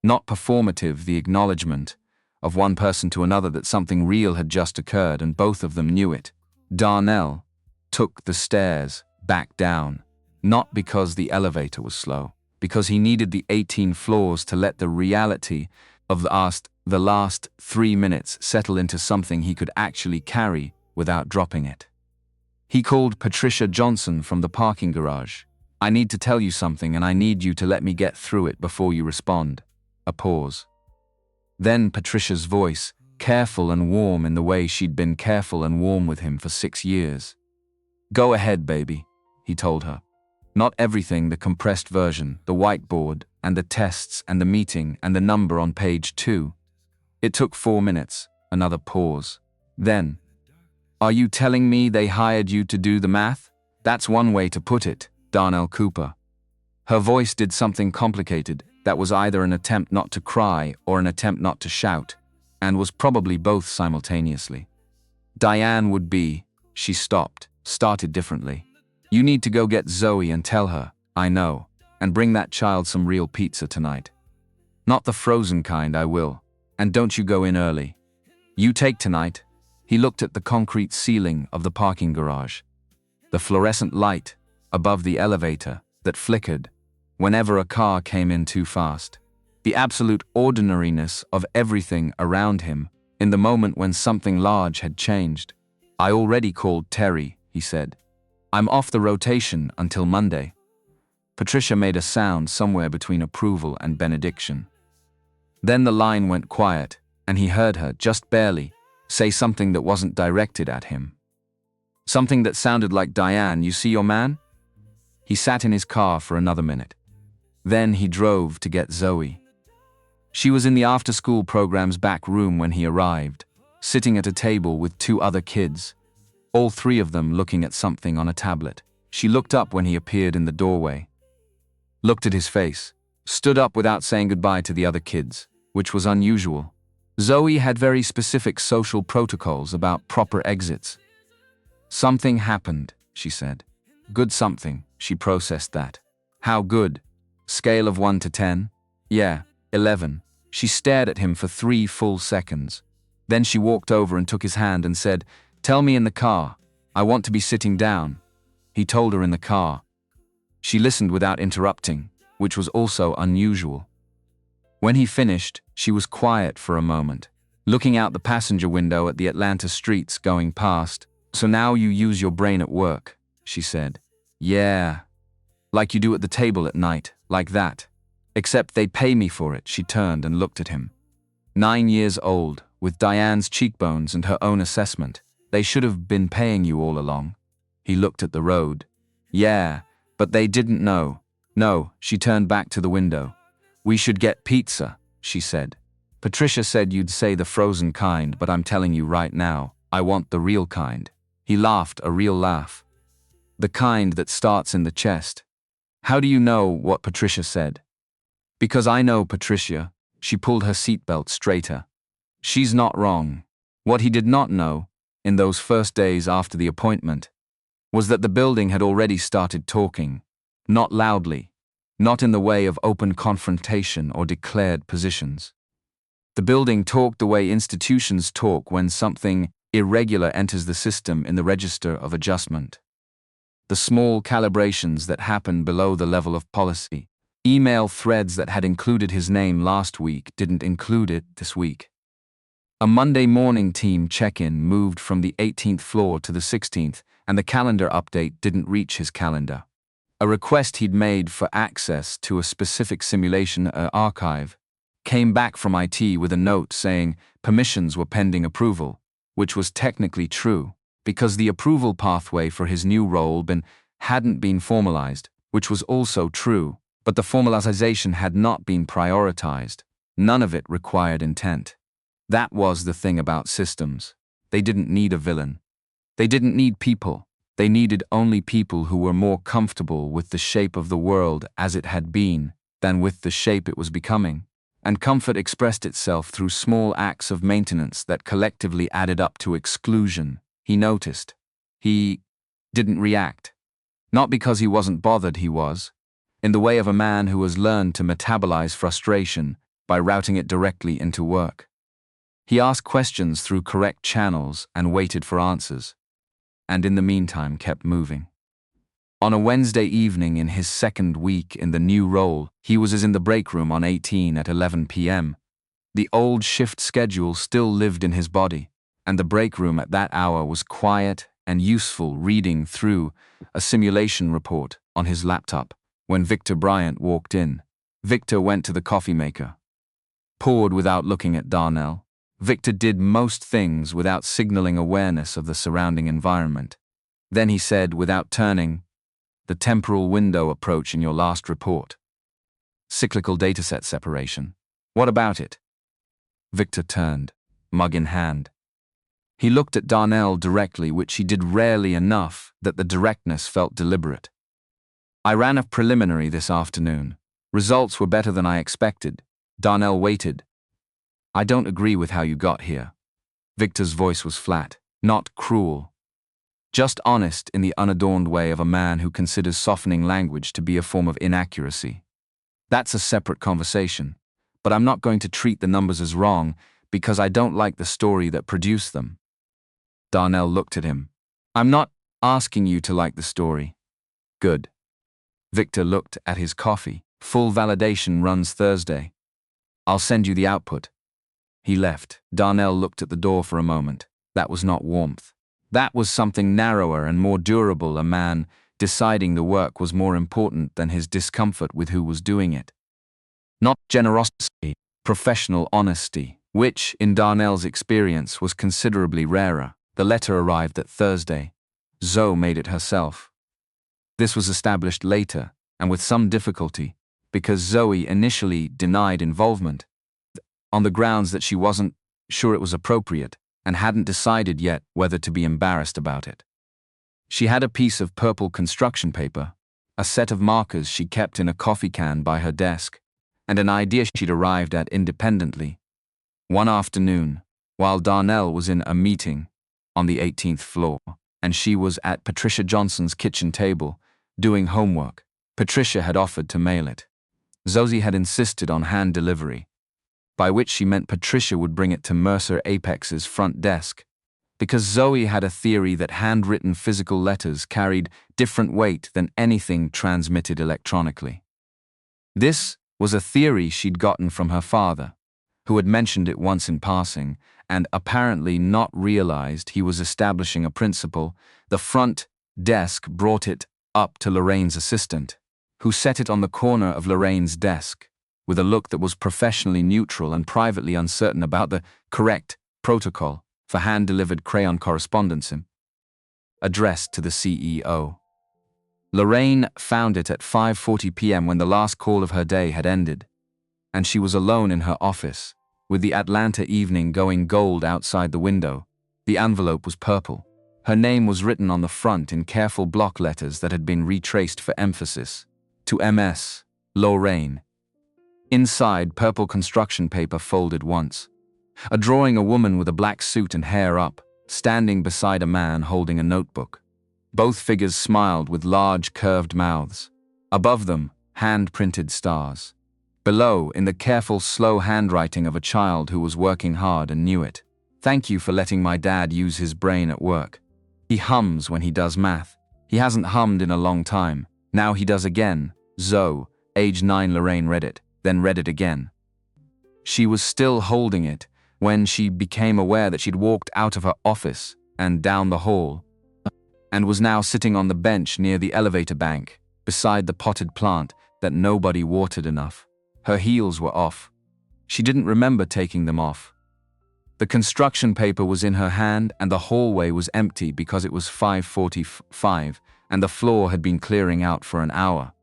Not performative, the acknowledgement of one person to another that something real had just occurred and both of them knew it. Darnell took the stairs back down, not because the elevator was slow, because he needed the 18 floors to let the reality of the last 3 minutes settle into something he could actually carry without dropping it. He called Patricia Johnson from the parking garage. I need to tell you something and I need you to let me get through it before you respond. A pause. Then Patricia's voice, careful and warm in the way she'd been careful and warm with him for 6 years. Go ahead, baby, he told her. Not everything, the compressed version, the whiteboard, and the tests and the meeting and the number on page 2. It took 4 minutes, another pause. Then, are you telling me they hired you to do the math? That's one way to put it, Darnell Cooper. Her voice did something complicated that was either an attempt not to cry or an attempt not to shout, and was probably both simultaneously. Diane would be, she stopped, started differently. You need to go get Zoe and tell her, I know, and bring that child some real pizza tonight. Not the frozen kind, I will. And don't you go in early. You take tonight. He looked at the concrete ceiling of the parking garage. The fluorescent light above the elevator that flickered whenever a car came in too fast. The absolute ordinariness of everything around him in the moment when something large had changed. I already called Terry, he said. I'm off the rotation until Monday. Patricia made a sound somewhere between approval and benediction. Then the line went quiet, and he heard her, just barely, say something that wasn't directed at him. Something that sounded like, Diane, you see your man? He sat in his car for another minute. Then he drove to get Zoe. She was in the after-school program's back room when he arrived, sitting at a table with 2 other kids, all 3 of them looking at something on a tablet. She looked up when he appeared in the doorway, looked at his face, stood up without saying goodbye to the other kids, which was unusual. Zoe had very specific social protocols about proper exits. Something happened, she said. Good something, she processed that. How good? Scale of 1 to 10? Yeah, 11. She stared at him for 3 full seconds. Then she walked over and took his hand and said, "Tell me in the car. I want to be sitting down." He told her in the car. She listened without interrupting, which was also unusual. When he finished, she was quiet for a moment, looking out the passenger window at the Atlanta streets going past. "So now you use your brain at work," she said. "Yeah. Like you do at the table at night, like that. Except they pay me for it." She turned and looked at him. 9 years old, with Diane's cheekbones and her own assessment. "They should have been paying you all along." He looked at the road. "Yeah, but they didn't know." "No," she turned back to the window. "We should get pizza," she said. "Patricia said you'd say the frozen kind, but I'm telling you right now, I want the real kind." He laughed a real laugh. "The kind that starts in the chest." "How do you know what Patricia said?" "Because I know Patricia." She pulled her seatbelt straighter. "She's not wrong." What he did not know, in those first days after the appointment, was that the building had already started talking. Not loudly, not in the way of open confrontation or declared positions. The building talked the way institutions talk when something irregular enters the system in the register of adjustment. The small calibrations that happen below the level of policy. Email threads that had included his name last week didn't include it this week. A Monday morning team check-in moved from the 18th floor to the 16th, and the calendar update didn't reach his calendar. A request he'd made for access to a specific simulation archive came back from IT with a note saying permissions were pending approval, which was technically true, because the approval pathway for his new role hadn't been formalized, which was also true, but the formalization had not been prioritized. None of it required intent. That was the thing about systems. They didn't need a villain. They didn't need people. They needed only people who were more comfortable with the shape of the world as it had been than with the shape it was becoming. And comfort expressed itself through small acts of maintenance that collectively added up to exclusion. He noticed. He didn't react. Not because he wasn't bothered, he was. In the way of a man who has learned to metabolize frustration by routing it directly into work. He asked questions through correct channels and waited for answers. And in the meantime kept moving. On a Wednesday evening in his second week in the new role, he was in the break room on 18 at 11 p.m. The old shift schedule still lived in his body, and the break room at that hour was quiet and useful, reading through a simulation report on his laptop when Victor Bryant walked in. Victor went to the coffee maker. Poured without looking at Darnell. Victor did most things without signaling awareness of the surrounding environment. Then he said, without turning, "The temporal window approach in your last report. Cyclical dataset separation. What about it?" Victor turned, mug in hand. He looked at Darnell directly, which he did rarely enough that the directness felt deliberate. "I ran a preliminary this afternoon. Results were better than I expected." Darnell waited. "I don't agree with how you got here." Victor's voice was flat, not cruel. Just honest in the unadorned way of a man who considers softening language to be a form of inaccuracy. "That's a separate conversation, but I'm not going to treat the numbers as wrong because I don't like the story that produced them." Darnell looked at him. "I'm not asking you to like the story." "Good." Victor looked at his coffee. "Full validation runs Thursday. I'll send you the output." He left. Darnell looked at the door for a moment. That was not warmth. That was something narrower and more durable, a man deciding the work was more important than his discomfort with who was doing it. Not generosity, professional honesty, which, in Darnell's experience, was considerably rarer. The letter arrived that Thursday. Zoe made it herself. This was established later, and with some difficulty, because Zoe initially denied involvement, on the grounds that she wasn't sure it was appropriate, and hadn't decided yet whether to be embarrassed about it. She had a piece of purple construction paper, a set of markers she kept in a coffee can by her desk, and an idea she'd arrived at independently. One afternoon, while Darnell was in a meeting on the 18th floor, and she was at Patricia Johnson's kitchen table, doing homework, Patricia had offered to mail it. Zoe had insisted on hand delivery. by which she meant Patricia would bring it to Mercer Apex's front desk, because Zoe had a theory that handwritten physical letters carried different weight than anything transmitted electronically. This was a theory she'd gotten from her father, who had mentioned it once in passing and apparently not realized he was establishing a principle. The front desk brought it up to Lorraine's assistant, who set it on the corner of Lorraine's desk, with a look that was professionally neutral and privately uncertain about the correct protocol for hand-delivered crayon correspondence addressed to the CEO. Lorraine found it at 5:40 p.m. when the last call of her day had ended, and she was alone in her office, with the Atlanta evening going gold outside the window. The envelope was purple. Her name was written on the front in careful block letters that had been retraced for emphasis. To MS, Lorraine. Inside, purple construction paper folded once. A drawing, a woman with a black suit and hair up, standing beside a man holding a notebook. Both figures smiled with large curved mouths. Above them, hand-printed stars. Below, in the careful, slow handwriting of a child who was working hard and knew it. Thank you for letting my dad use his brain at work. He hums when he does math. He hasn't hummed in a long time. Now he does again. Zoe, age 9. Lorraine read it, then read it again. She was still holding it when she became aware that she'd walked out of her office and down the hall, and was now sitting on the bench near the elevator bank, beside the potted plant that nobody watered enough. Her heels were off. She didn't remember taking them off. The construction paper was in her hand and the hallway was empty because it was 5:45 and the floor had been clearing out for an hour.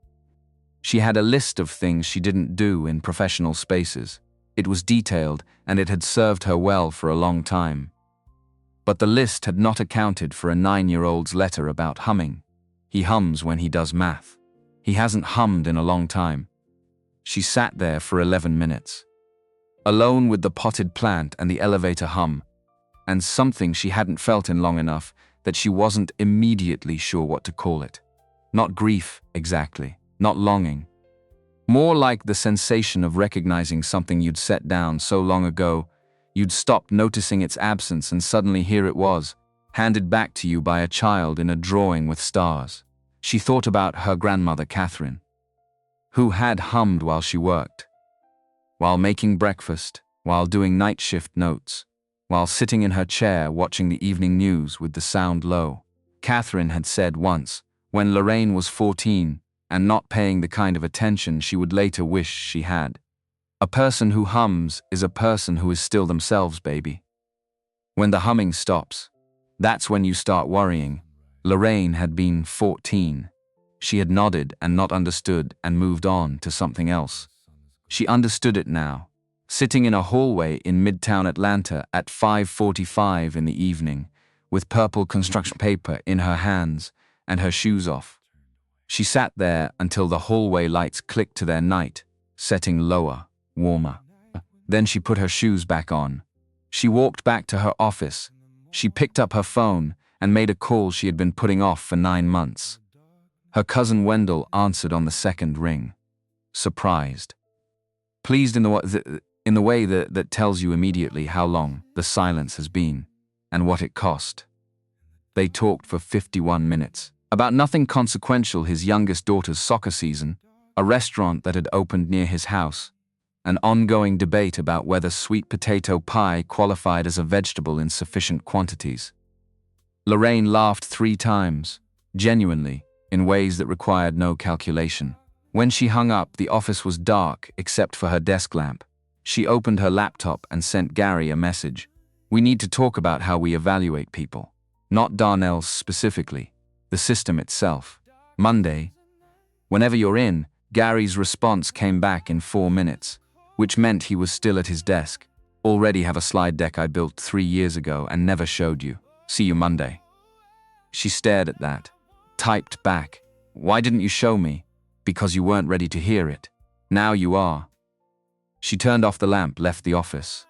She had a list of things she didn't do in professional spaces. It was detailed and it had served her well for a long time. But the list had not accounted for a 9-year-old's letter about humming. He hums when he does math. He hasn't hummed in a long time. She sat there for 11 minutes. Alone with the potted plant and the elevator hum, and something she hadn't felt in long enough that she wasn't immediately sure what to call it. Not grief, exactly. Not longing. More like the sensation of recognizing something you'd set down so long ago, you'd stopped noticing its absence and suddenly here it was, handed back to you by a child in a drawing with stars. She thought about her grandmother, Catherine, who had hummed while she worked, while making breakfast, while doing night shift notes, while sitting in her chair watching the evening news with the sound low. Catherine had said once, when Lorraine was 14, and not paying the kind of attention she would later wish she had. A person who hums is a person who is still themselves, baby. When the humming stops, that's when you start worrying. Lorraine had been 14. She had nodded and not understood and moved on to something else. She understood it now, sitting in a hallway in Midtown Atlanta at 5:45 in the evening, with purple construction paper in her hands and her shoes off. She sat there until the hallway lights clicked to their night, setting lower, warmer. Then she put her shoes back on. She walked back to her office. She picked up her phone and made a call she had been putting off for 9 months. Her cousin Wendell answered on the second ring. Surprised. Pleased in the way that tells you immediately how long the silence has been and what it cost. They talked for 51 minutes. About nothing consequential, his youngest daughter's soccer season, a restaurant that had opened near his house, an ongoing debate about whether sweet potato pie qualified as a vegetable in sufficient quantities. Lorraine laughed 3 times, genuinely, in ways that required no calculation. When she hung up, the office was dark except for her desk lamp. She opened her laptop and sent Gary a message. We need to talk about how we evaluate people. Not Darnell specifically. The system itself. Monday. Whenever you're in, Gary's response came back in 4 minutes, which meant he was still at his desk. Already have a slide deck I built 3 years ago and never showed you. See you Monday. She stared at that. Typed back. Why didn't you show me? Because you weren't ready to hear it. Now you are. She turned off the lamp, left the office.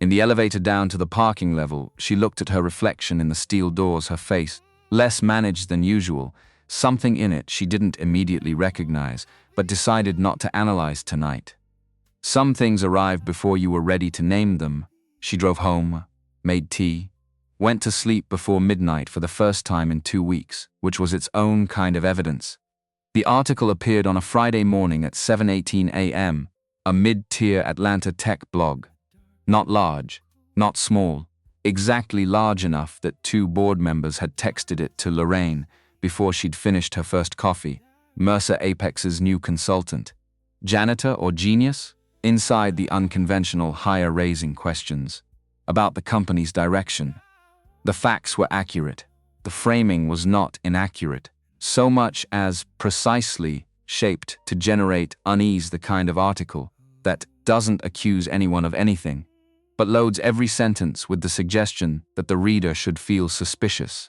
In the elevator down to the parking level, she looked at her reflection in the steel doors, her face less managed than usual, something in it she didn't immediately recognize, but decided not to analyze tonight. Some things arrived before you were ready to name them. She drove home, made tea, went to sleep before midnight for the first time in 2 weeks, which was its own kind of evidence. The article appeared on a Friday morning at 7:18 a.m., a mid-tier Atlanta tech blog. Not large, not small, exactly large enough that 2 board members had texted it to Lorraine before she'd finished her first coffee. Mercer Apex's new consultant. Janitor or genius? Inside the unconventional hire-raising questions. About the company's direction. The facts were accurate. The framing was not inaccurate. So much as precisely shaped to generate unease, the kind of article that doesn't accuse anyone of anything, but loads every sentence with the suggestion that the reader should feel suspicious.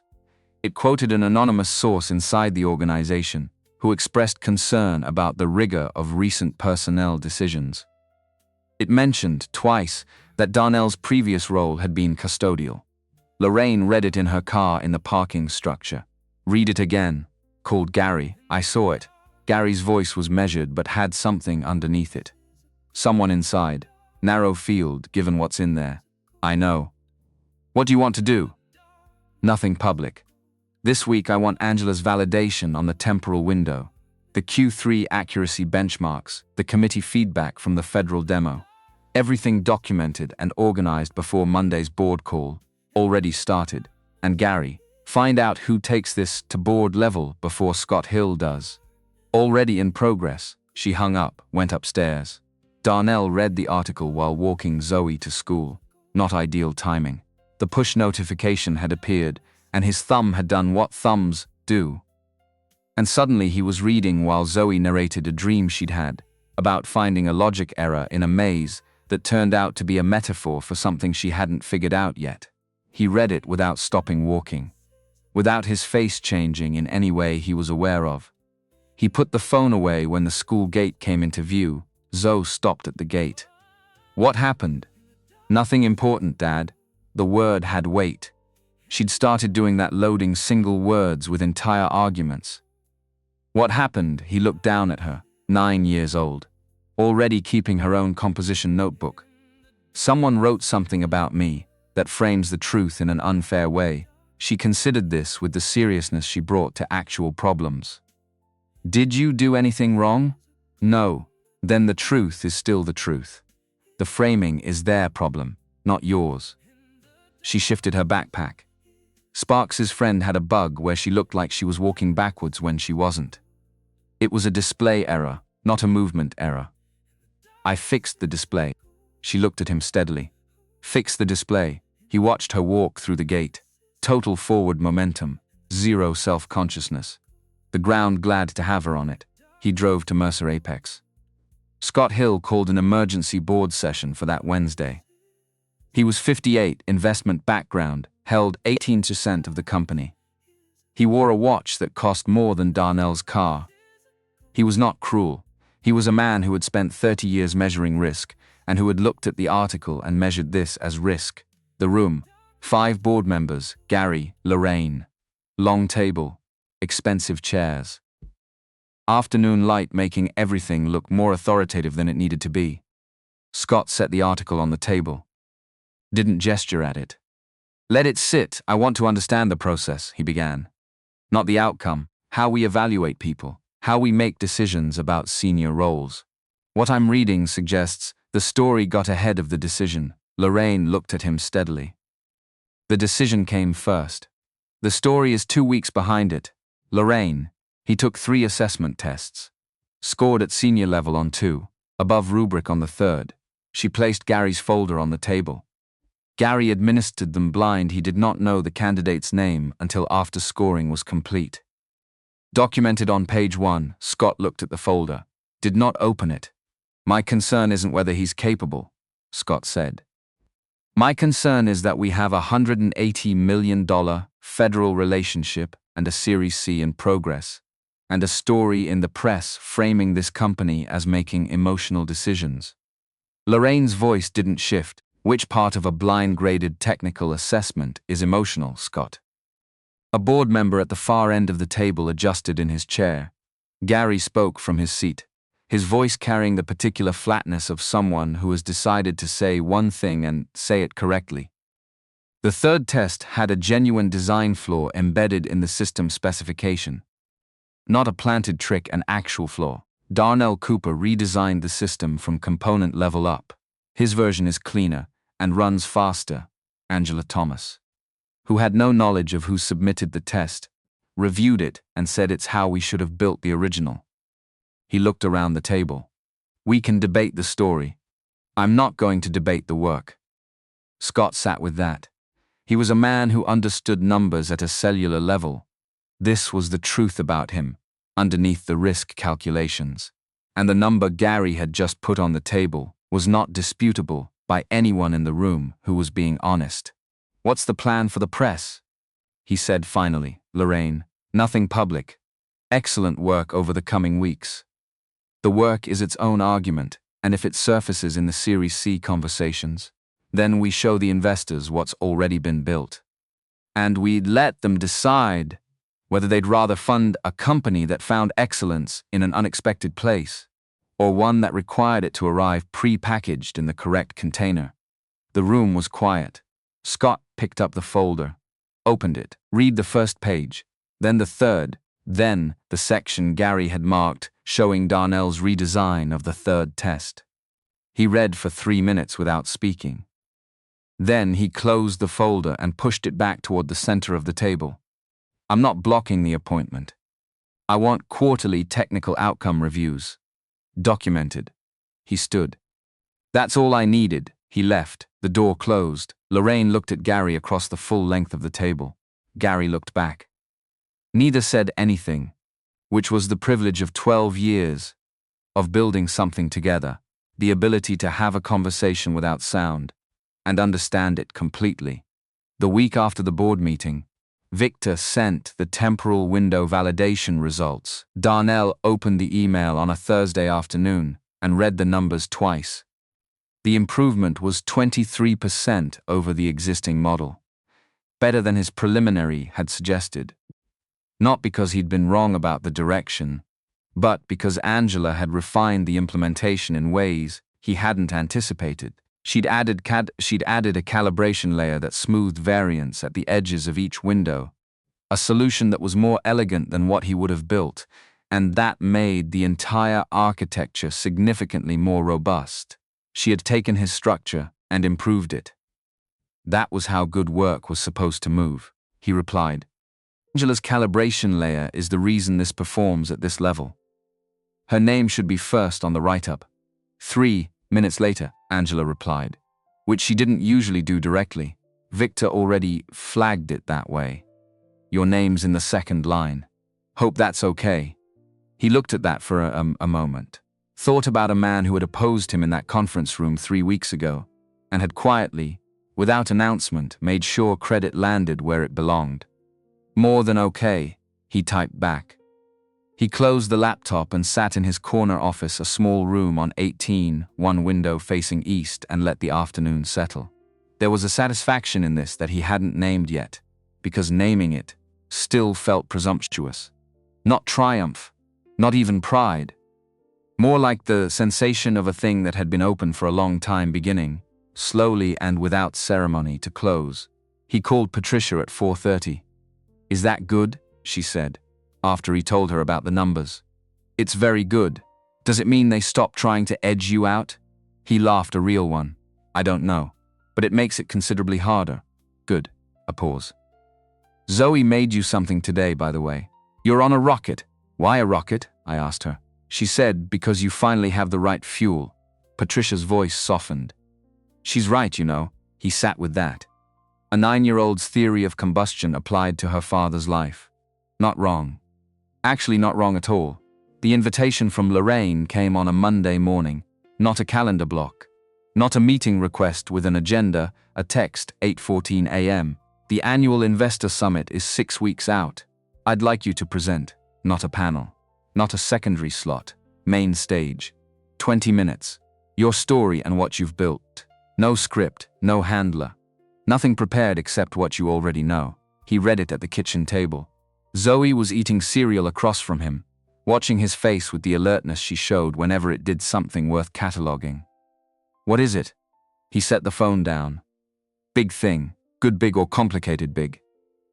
It quoted an anonymous source inside the organization who expressed concern about the rigor of recent personnel decisions. It mentioned twice that Darnell's previous role had been custodial. Lorraine read it in her car in the parking structure. "Read it again," called Gary. "I saw it." Gary's voice was measured but had something underneath it. Someone inside. Narrow field, given what's in there. "I know." "What do you want to do?" "Nothing public. This week I want Angela's validation on the temporal window, the Q3 accuracy benchmarks, the committee feedback from the federal demo. Everything documented and organized before Monday's board call, already started. And Gary, find out who takes this to board level before Scott Hill does. Already in progress." She hung up, went upstairs. Darnell read the article while walking Zoe to school. Not ideal timing. The push notification had appeared, and his thumb had done what thumbs do. And suddenly he was reading while Zoe narrated a dream she'd had, about finding a logic error in a maze that turned out to be a metaphor for something she hadn't figured out yet. He read it without stopping walking, without his face changing in any way he was aware of. He put the phone away when the school gate came into view. Zoe stopped at the gate. "What happened?" "Nothing important, Dad." The word had weight. She'd started doing that, loading single words with entire arguments. "What happened?" He looked down at her, 9 years old, already keeping her own composition notebook. "Someone wrote something about me that frames the truth in an unfair way." She considered this with the seriousness she brought to actual problems. "Did you do anything wrong?" "No." "Then the truth is still the truth. The framing is their problem, not yours." She shifted her backpack. Sparks's friend had a bug where she looked like she was walking backwards when she wasn't. It was a display error, not a movement error. "I fixed the display." She looked at him steadily. "Fix the display." He watched her walk through the gate. Total forward momentum, zero self-consciousness. The ground glad to have her on it. He drove to Mercer Apex. Scott Hill called an emergency board session for that Wednesday. He was 58, investment background, held 18% of the company. He wore a watch that cost more than Darnell's car. He was not cruel. He was a man who had spent 30 years measuring risk, and who had looked at the article and measured this as risk. The room, 5 board members, Gary, Lorraine. Long table, expensive chairs. Afternoon light making everything look more authoritative than it needed to be. Scott set the article on the table. Didn't gesture at it. "Let it sit. I want to understand the process," he began. "Not the outcome, how we evaluate people, how we make decisions about senior roles. What I'm reading suggests the story got ahead of the decision." Lorraine looked at him steadily. "The decision came first. The story is 2 weeks behind it." "Lorraine." He took 3 assessment tests. Scored at senior level on 2, above rubric on the 3rd. She placed Gary's folder on the table. Gary administered them blind. He did not know the candidate's name until after scoring was complete. Documented on page 1, Scott looked at the folder. Did not open it. "My concern isn't whether he's capable," Scott said. "My concern is that we have a $180 million federal relationship and a Series C in progress, and a story in the press framing this company as making emotional decisions." Lorraine's voice didn't shift. "Which part of a blind-graded technical assessment is emotional, Scott?" A board member at the far end of the table adjusted in his chair. Gary spoke from his seat. his voice carrying the particular flatness of someone who has decided to say one thing and say it correctly. The third test had a genuine design flaw embedded in the system specification. Not a planted trick, an actual flaw. Darnell Cooper redesigned the system from component level up. His version is cleaner and runs faster. Angela Thomas, who had no knowledge of who submitted the test, reviewed it and said it's how we should have built the original. He looked around the table. We can debate the story. I'm not going to debate the work. Scott sat with that. He was a man who understood numbers at a cellular level. This was the truth about him, underneath the risk calculations. And the number Gary had just put on the table was not disputable by anyone in the room who was being honest. What's the plan for the press? He said finally. Lorraine, nothing public. Excellent work over the coming weeks. The work is its own argument, and if it surfaces in the Series C conversations, then we show the investors what's already been built. And we'd let them decide whether they'd rather fund a company that found excellence in an unexpected place, or one that required it to arrive pre-packaged in the correct container. The room was quiet. Scott picked up the folder, opened it, read the first page, then the third, then the section Gary had marked showing Darnell's redesign of the third test. He read for 3 minutes without speaking. Then he closed the folder and pushed it back toward the center of the table. I'm not blocking the appointment. I want quarterly technical outcome reviews. Documented. He stood. That's all I needed. He left. The door closed. Lorraine looked at Gary across the full length of the table. Gary looked back. Neither said anything, which was the privilege of 12 years of building something together, the ability to have a conversation without sound and understand it completely. The week after the board meeting, Victor sent the temporal window validation results. Darnell opened the email on a Thursday afternoon and read the numbers twice. The improvement was 23% over the existing model, better than his preliminary had suggested. Not because he'd been wrong about the direction, but because Angela had refined the implementation in ways he hadn't anticipated. She'd added a calibration layer that smoothed variance at the edges of each window, a solution that was more elegant than what he would have built, and that made the entire architecture significantly more robust. She had taken his structure and improved it. That was how good work was supposed to move, he replied. Angela's calibration layer is the reason this performs at this level. Her name should be first on the write-up. 3 minutes later, Angela replied, which she didn't usually do directly. Victor already flagged it that way. Your name's in the second line. Hope that's okay. He looked at that for a moment, thought about a man who had opposed him in that conference room 3 weeks ago, and had quietly, without announcement, made sure credit landed where it belonged. More than okay, he typed back. He closed the laptop and sat in his corner office, a small room on 18, one window facing east, and let the afternoon settle. There was a satisfaction in this that he hadn't named yet, because naming it still felt presumptuous. Not triumph, not even pride. More like the sensation of a thing that had been open for a long time beginning, slowly and without ceremony, to close. He called Patricia at 4:30. Is that good? She said, after he told her about the numbers. It's very good. Does it mean they stopped trying to edge you out? He laughed, a real one. I don't know, but it makes it considerably harder. Good. A pause. Zoe made you something today, by the way. You're on a rocket. Why a rocket? I asked her. She said, because you finally have the right fuel. Patricia's voice softened. She's right, you know. He sat with that. A 9-year-old's theory of combustion applied to her father's life. Not wrong. Actually, not wrong at all. The invitation from Lorraine came on a Monday morning, not a calendar block. Not a meeting request with an agenda, a text, 8:14 a.m. The annual investor summit is 6 weeks out. I'd like you to present, not a panel. Not a secondary slot. Main stage. 20 minutes. Your story and what you've built. No script, no handler. Nothing prepared except what you already know. He read it at the kitchen table. Zoe was eating cereal across from him, watching his face with the alertness she showed whenever it did something worth cataloging. "What is it?" He set the phone down. "Big thing. Good big or complicated big?"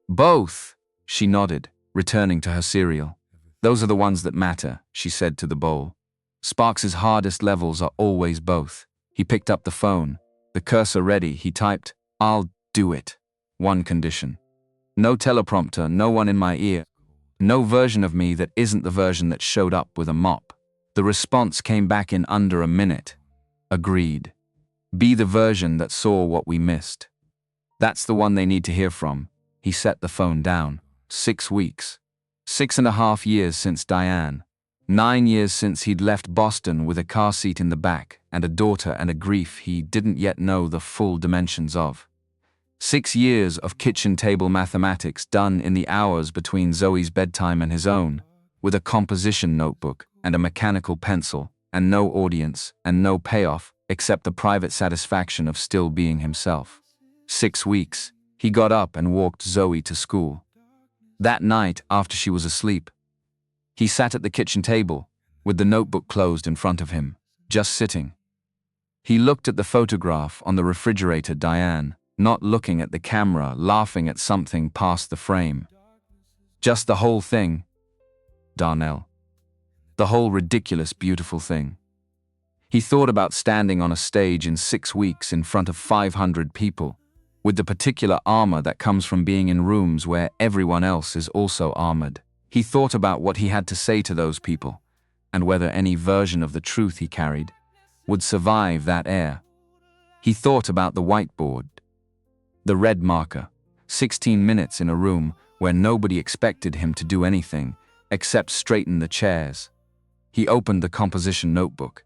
"Both," she nodded, returning to her cereal. "Those are the ones that matter," she said to the bowl. Sparks's hardest levels are always both. He picked up the phone. The cursor ready, he typed, "I'll do it. One condition. No teleprompter, no one in my ear. No version of me that isn't the version that showed up with a mop." The response came back in under a minute. "Agreed. Be the version that saw what we missed." That's the one they need to hear from. He set the phone down. 6 weeks. 6.5 years since Diane. 9 years since he'd left Boston with a car seat in the back and a daughter and a grief he didn't yet know the full dimensions of. 6 years of kitchen table mathematics done in the hours between Zoe's bedtime and his own, with a composition notebook and a mechanical pencil, and no audience and no payoff except the private satisfaction of still being himself. 6 weeks. He got up and walked Zoe to school. That night, after she was asleep, he sat at the kitchen table, with the notebook closed in front of him, just sitting. He looked at the photograph on the refrigerator, Diane, not looking at the camera, laughing at something past the frame. Just the whole thing. Darnell. The whole ridiculous, beautiful thing. He thought about standing on a stage in 6 weeks in front of 500 people, with the particular armor that comes from being in rooms where everyone else is also armored. He thought about what he had to say to those people, and whether any version of the truth he carried would survive that air. He thought about the whiteboard, the red marker, 16 minutes in a room where nobody expected him to do anything except straighten the chairs. He opened the composition notebook.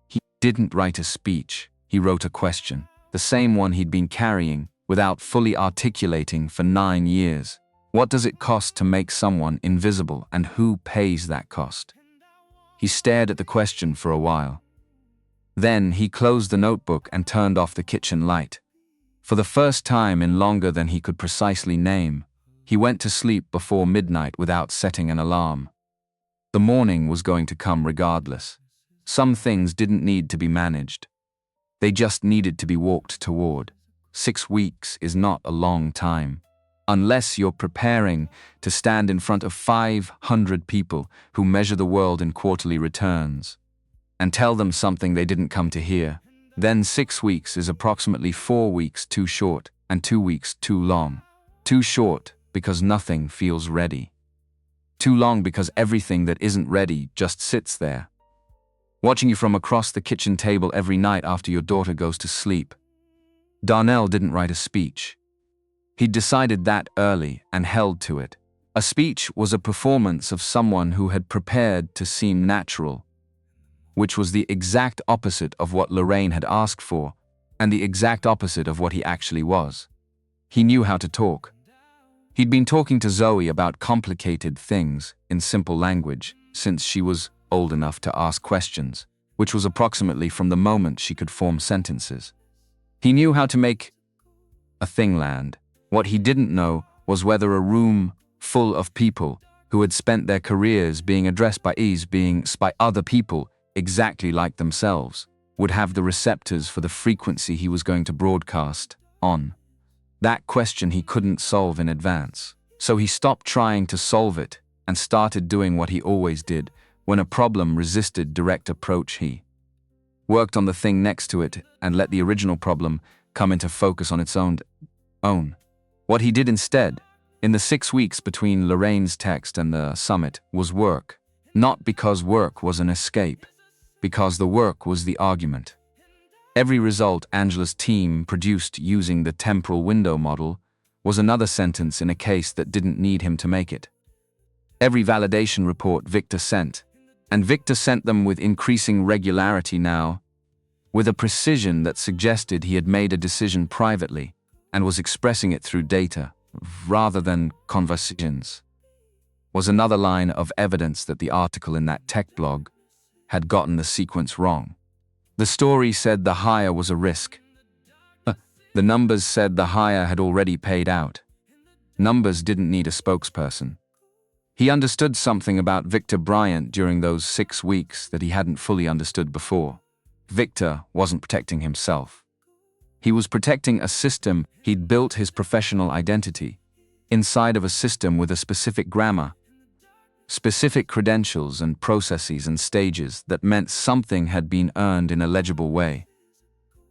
He didn't write a speech, he wrote a question, the same one he'd been carrying without fully articulating for 9 years. What does it cost to make someone invisible, and who pays that cost? He stared at the question for a while. Then he closed the notebook and turned off the kitchen light. For the first time in longer than he could precisely name, he went to sleep before midnight without setting an alarm. The morning was going to come regardless. Some things didn't need to be managed. They just needed to be walked toward. 6 weeks is not a long time, unless you're preparing to stand in front of 500 people who measure the world in quarterly returns and tell them something they didn't come to hear. Then 6 weeks is approximately 4 weeks too short and 2 weeks too long. Too short because nothing feels ready. Too long because everything that isn't ready just sits there, watching you from across the kitchen table every night after your daughter goes to sleep. Darnell didn't write a speech. He'd decided that early and held to it. A speech was a performance of someone who had prepared to seem natural, which was the exact opposite of what Lorraine had asked for, and the exact opposite of what he actually was. He knew how to talk. He'd been talking to Zoe about complicated things in simple language since she was old enough to ask questions, which was approximately from the moment she could form sentences. He knew how to make a thing land. What he didn't know was whether a room full of people who had spent their careers being addressed by other people exactly like themselves would have the receptors for the frequency he was going to broadcast on. That question he couldn't solve in advance. So he stopped trying to solve it and started doing what he always did when a problem resisted direct approach. He worked on the thing next to it and let the original problem come into focus on its own. What he did instead, in the 6 weeks between Lorraine's text and the summit, was work. Not because work was an escape, because the work was the argument. Every result Angela's team produced using the temporal window model was another sentence in a case that didn't need him to make it. Every validation report Victor sent, and Victor sent them with increasing regularity now, with a precision that suggested he had made a decision privately and was expressing it through data rather than conversations, was another line of evidence that the article in that tech blog had gotten the sequence wrong. The story said the hire was a risk. The numbers said the hire had already paid out. Numbers didn't need a spokesperson. He understood something about Victor Bryant during those 6 weeks that he hadn't fully understood before. Victor wasn't protecting himself. He was protecting a system he'd built his professional identity inside of a system with a specific grammar, specific credentials and processes and stages that meant something had been earned in a legible way.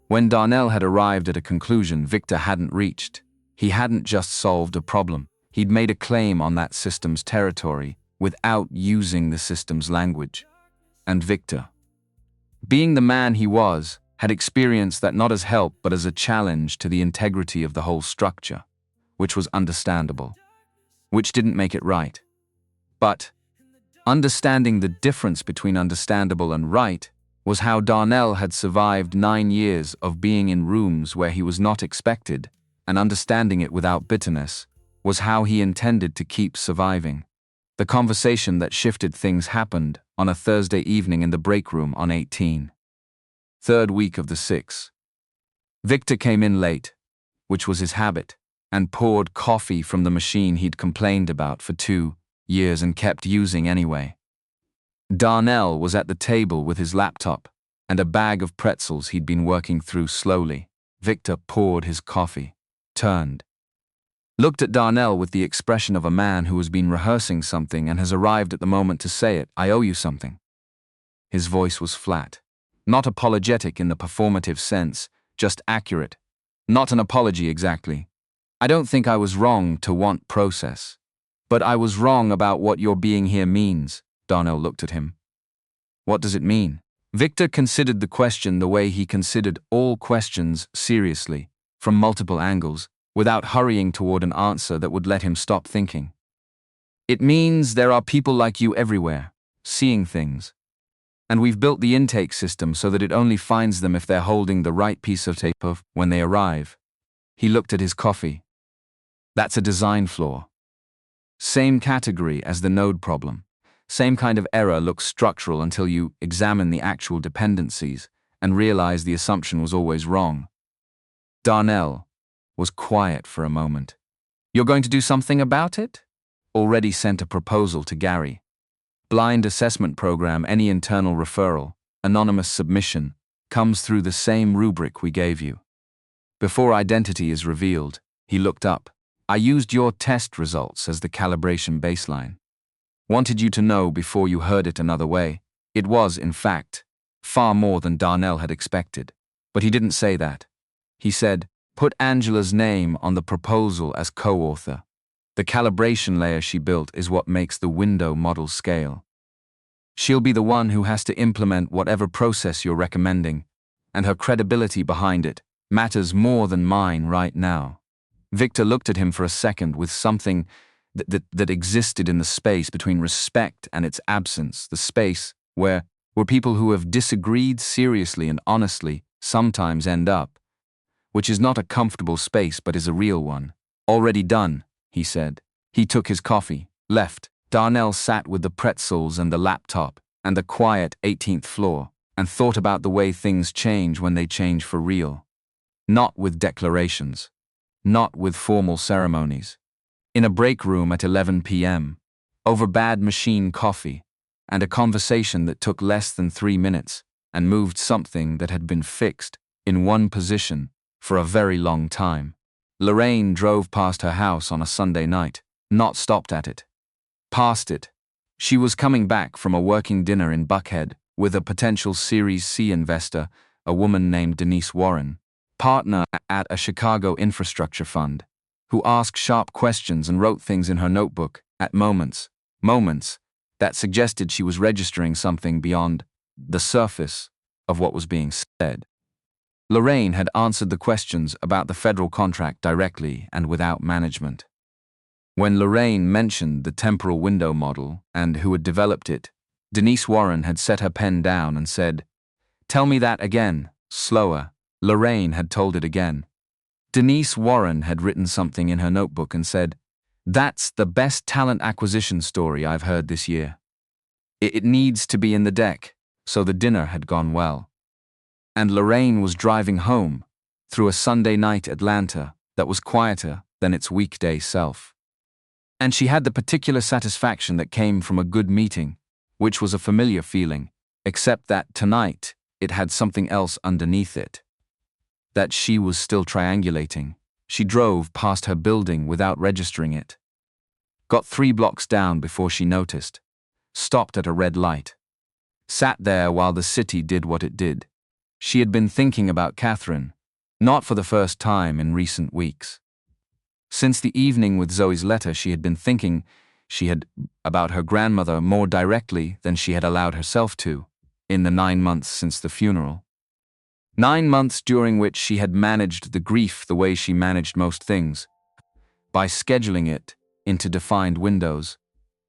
When Darnell had arrived at a conclusion Victor hadn't reached, he hadn't just solved a problem. He'd made a claim on that system's territory without using the system's language. And Victor, being the man he was, had experienced that not as help but as a challenge to the integrity of the whole structure, which was understandable, which didn't make it right. But understanding the difference between understandable and right was how Darnell had survived 9 years of being in rooms where he was not expected, and understanding it without bitterness was how he intended to keep surviving. The conversation that shifted things happened on a Thursday evening in the break room on 18. Third week of the 6. Victor came in late, which was his habit, and poured coffee from the machine he'd complained about for 2 years and kept using anyway. Darnell was at the table with his laptop and a bag of pretzels he'd been working through slowly. Victor poured his coffee, turned, looked at Darnell with the expression of a man who has been rehearsing something and has arrived at the moment to say it. "I owe you something." His voice was flat, not apologetic in the performative sense, just accurate. Not an apology exactly. "I don't think I was wrong to want process. But I was wrong about what your being here means." Darnell looked at him. "What does it mean?" Victor considered the question the way he considered all questions seriously, from multiple angles, without hurrying toward an answer that would let him stop thinking. "It means there are people like you everywhere, seeing things. And we've built the intake system so that it only finds them if they're holding the right piece of tape when they arrive." He looked at his coffee. "That's a design flaw. Same category as the node problem. Same kind of error looks structural until you examine the actual dependencies and realize the assumption was always wrong." Darnell was quiet for a moment. "You're going to do something about it?" "Already sent a proposal to Gary. Blind assessment program, any internal referral, anonymous submission, comes through the same rubric we gave you. Before identity is revealed," he looked up, "I used your test results as the calibration baseline. Wanted you to know before you heard it another way. It was, in fact, far more than Darnell had expected. But he didn't say that. He said, put Angela's name on the proposal as co-author. The calibration layer she built is what makes the window model scale. She'll be the one who has to implement whatever process you're recommending, and her credibility behind it matters more than mine right now." Victor looked at him for a second with something that existed in the space between respect and its absence, the space where people who have disagreed seriously and honestly sometimes end up, which is not a comfortable space but is a real one. "Already done," he said. He took his coffee, left. Darnell sat with the pretzels and the laptop and the quiet 18th floor and thought about the way things change when they change for real. Not with declarations. Not with formal ceremonies. In a break room at 11 p.m., over bad machine coffee, and a conversation that took less than 3 minutes and moved something that had been fixed in one position for a very long time. Lorraine drove past her house on a Sunday night, not stopped at it. Past it. She was coming back from a working dinner in Buckhead with a potential Series C investor, a woman named Denise Warren, partner at a Chicago infrastructure fund, who asked sharp questions and wrote things in her notebook at moments that suggested she was registering something beyond the surface of what was being said. Lorraine had answered the questions about the federal contract directly and without management. When Lorraine mentioned the temporal window model and who had developed it, Denise Warren had set her pen down and said, "Tell me that again, slower." Lorraine had told it again. Denise Warren had written something in her notebook and said, "That's the best talent acquisition story I've heard this year. It needs to be in the deck," so the dinner had gone well. And Lorraine was driving home through a Sunday night Atlanta that was quieter than its weekday self. And she had the particular satisfaction that came from a good meeting, which was a familiar feeling, except that tonight it had something else underneath it. That she was still triangulating. She drove past her building without registering it. Got 3 blocks down before she noticed. Stopped at a red light. Sat there while the city did what it did. She had been thinking about Catherine, not for the first time in recent weeks. Since the evening with Zoe's letter, she had been thinking about her grandmother more directly than she had allowed herself to, in the 9 months since the funeral. 9 months during which she had managed the grief the way she managed most things, by scheduling it into defined windows,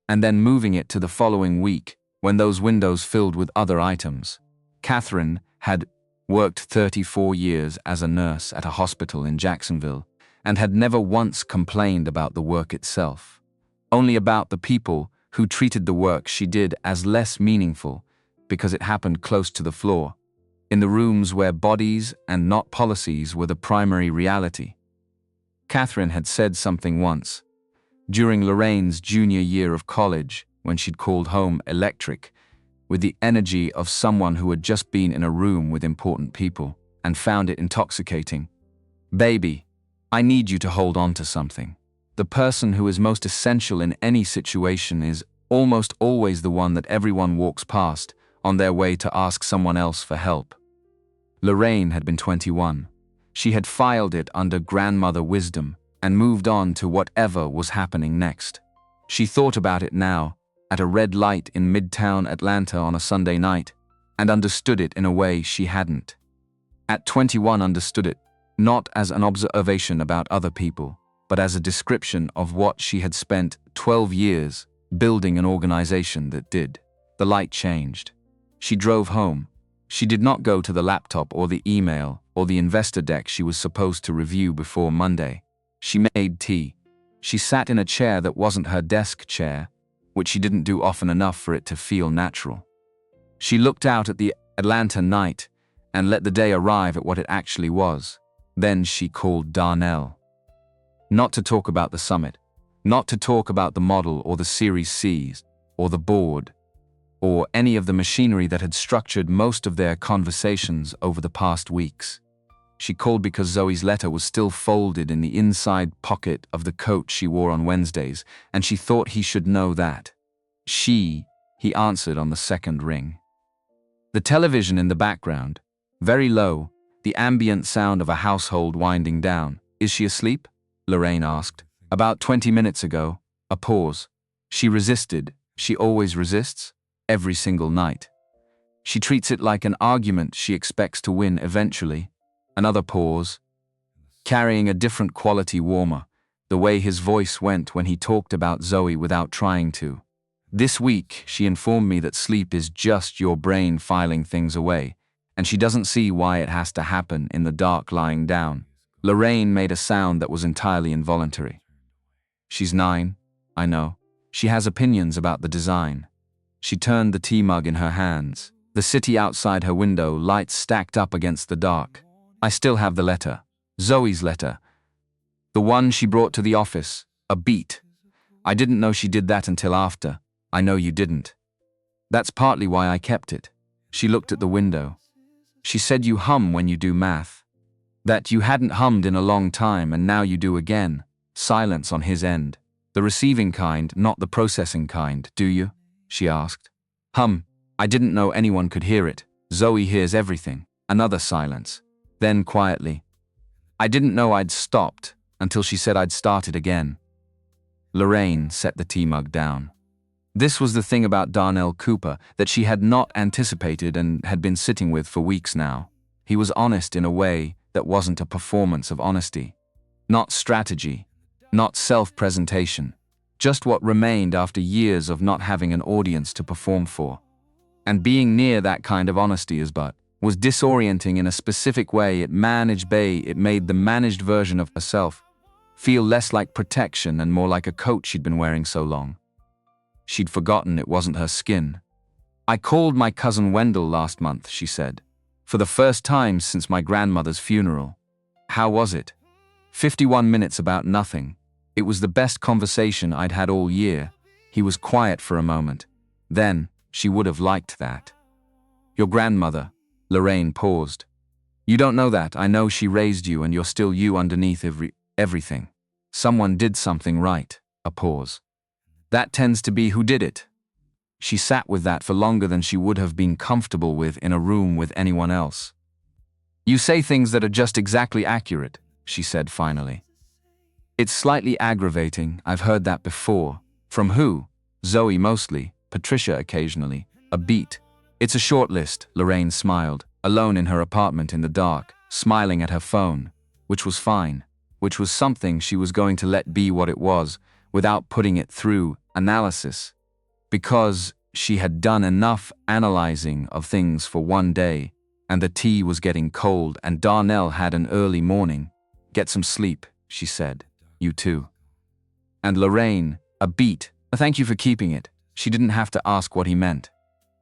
and then moving it to the following week when those windows filled with other items. Catherine had worked 34 years as a nurse at a hospital in Jacksonville and had never once complained about the work itself, only about the people who treated the work she did as less meaningful because it happened close to the floor, in the rooms where bodies and not policies were the primary reality. Catherine had said something once, during Lorraine's junior year of college, when she'd called home electric, with the energy of someone who had just been in a room with important people and found it intoxicating. "Baby, I need you to hold on to something. The person who is most essential in any situation is almost always the one that everyone walks past on their way to ask someone else for help." Lorraine had been 21. She had filed it under grandmother wisdom and moved on to whatever was happening next. She thought about it now, at a red light in Midtown Atlanta on a Sunday night, and understood it in a way she hadn't. At 21 understood it, not as an observation about other people, but as a description of what she had spent 12 years building an organization that did. The light changed. She drove home. She did not go to the laptop or the email or the investor deck she was supposed to review before Monday. She made tea. She sat in a chair that wasn't her desk chair, which she didn't do often enough for it to feel natural. She looked out at the Atlanta night and let the day arrive at what it actually was. Then she called Darnell. Not to talk about the summit, not to talk about the model or the Series Cs, or the board, or any of the machinery that had structured most of their conversations over the past weeks. She called because Zoe's letter was still folded in the inside pocket of the coat she wore on Wednesdays, and she thought he should know that. He answered on the second ring. The television in the background, very low, the ambient sound of a household winding down. "Is she asleep?" Lorraine asked. "About 20 minutes ago." A pause. She resisted. She always resists, every single night. She treats it like an argument she expects to win eventually. Another pause. Carrying a different quality warmer, the way his voice went when he talked about Zoe without trying to. "This week, she informed me that sleep is just your brain filing things away, and she doesn't see why it has to happen in the dark lying down." Lorraine made a sound that was entirely involuntary. "She's 9, I know. She has opinions about the design." She turned the tea mug in her hands. The city outside her window, lights stacked up against the dark. "I still have the letter. Zoe's letter. The one she brought to the office. A beat. I didn't know she did that until after. I know you didn't. That's partly why I kept it." She looked at the window. "She said you hum when you do math. That you hadn't hummed in a long time and now you do again." Silence on his end. "The receiving kind, not the processing kind, do you?" she asked. I didn't know anyone could hear it. Zoe hears everything." Another silence. Then quietly, "I didn't know I'd stopped until she said I'd started again." Lorraine set the tea mug down. This was the thing about Darnell Cooper that she had not anticipated and had been sitting with for weeks now. He was honest in a way that wasn't a performance of honesty. Not strategy, not self-presentation, just what remained after years of not having an audience to perform for. And being near that kind of honesty was disorienting in a specific way. It made the managed version of herself feel less like protection and more like a coat she'd been wearing so long. She'd forgotten it wasn't her skin. "I called my cousin Wendell last month," she said. "For the first time since my grandmother's funeral." "How was it?" 51 minutes about nothing. It was the best conversation I'd had all year. He was quiet for a moment. Then, she would have liked that. Your grandmother. Lorraine paused. You don't know that. I know she raised you and you're still you underneath everything. Someone did something right. A pause. That tends to be who did it. She sat with that for longer than she would have been comfortable with in a room with anyone else. You say things that are just exactly accurate, she said finally. It's slightly aggravating. I've heard that before. From who? Zoe mostly, Patricia occasionally, a beat. It's a short list, Lorraine smiled, alone in her apartment in the dark, smiling at her phone, which was fine, which was something she was going to let be what it was, without putting it through analysis. Because she had done enough analyzing of things for one day, and the tea was getting cold and Darnell had an early morning. Get some sleep, she said. You too. And Lorraine, a beat. Thank you for keeping it. She didn't have to ask what he meant.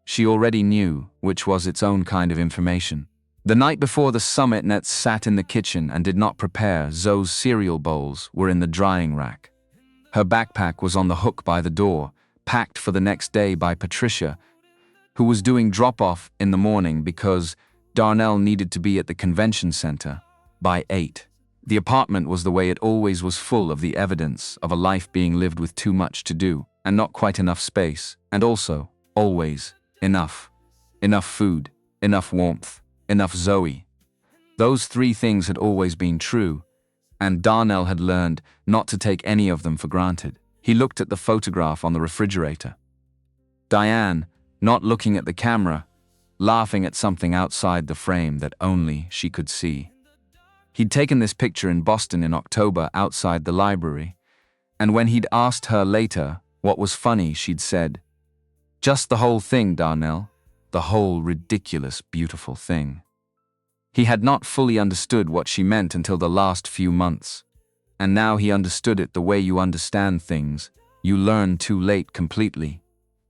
She already knew, which was its own kind of information. The night before the summit, Nets sat in the kitchen and did not prepare. Zoe's cereal bowls were in the drying rack. Her backpack was on the hook by the door, packed for the next day by Patricia, who was doing drop-off in the morning because Darnell needed to be at the convention center by 8. The apartment was the way it always was, full of the evidence of a life being lived with too much to do and not quite enough space, and also, always, enough. Enough food, enough warmth, enough Zoe. Those three things had always been true, and Darnell had learned not to take any of them for granted. He looked at the photograph on the refrigerator. Diane, not looking at the camera, laughing at something outside the frame that only she could see. He'd taken this picture in Boston in October outside the library, and when he'd asked her later what was funny, she'd said, "Just the whole thing, Darnell. The whole ridiculous, beautiful thing." He had not fully understood what she meant until the last few months, and now he understood it the way you understand things. You learn too late completely,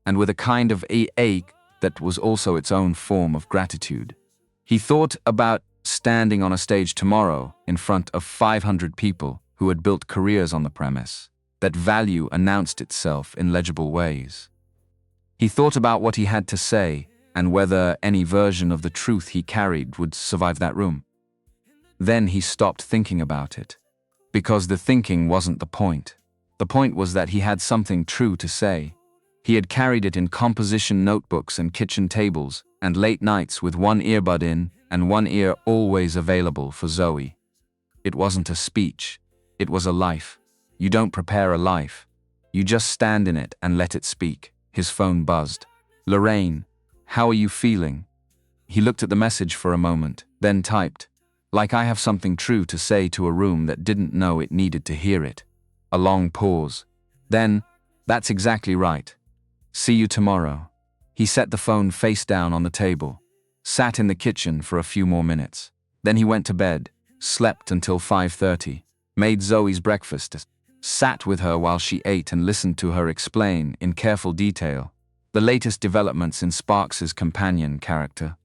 and with a kind of ache that was also its own form of gratitude. He thought about standing on a stage tomorrow in front of 500 people who had built careers on the premise that value announced itself in legible ways. He thought about what he had to say and whether any version of the truth he carried would survive that room. Then he stopped thinking about it, because the thinking wasn't the point. The point was that he had something true to say. He had carried it in composition notebooks and kitchen tables and late nights with one earbud in and one ear always available for Zoe. It wasn't a speech, it was a life. You don't prepare a life. You just stand in it and let it speak. His phone buzzed. Lorraine, how are you feeling? He looked at the message for a moment, then typed, like I have something true to say to a room that didn't know it needed to hear it. A long pause. Then, that's exactly right. See you tomorrow. He set the phone face down on the table, sat in the kitchen for a few more minutes. Then he went to bed, slept until 5:30, made Zoe's breakfast, sat with her while she ate and listened to her explain in careful detail the latest developments in Sparks's companion character.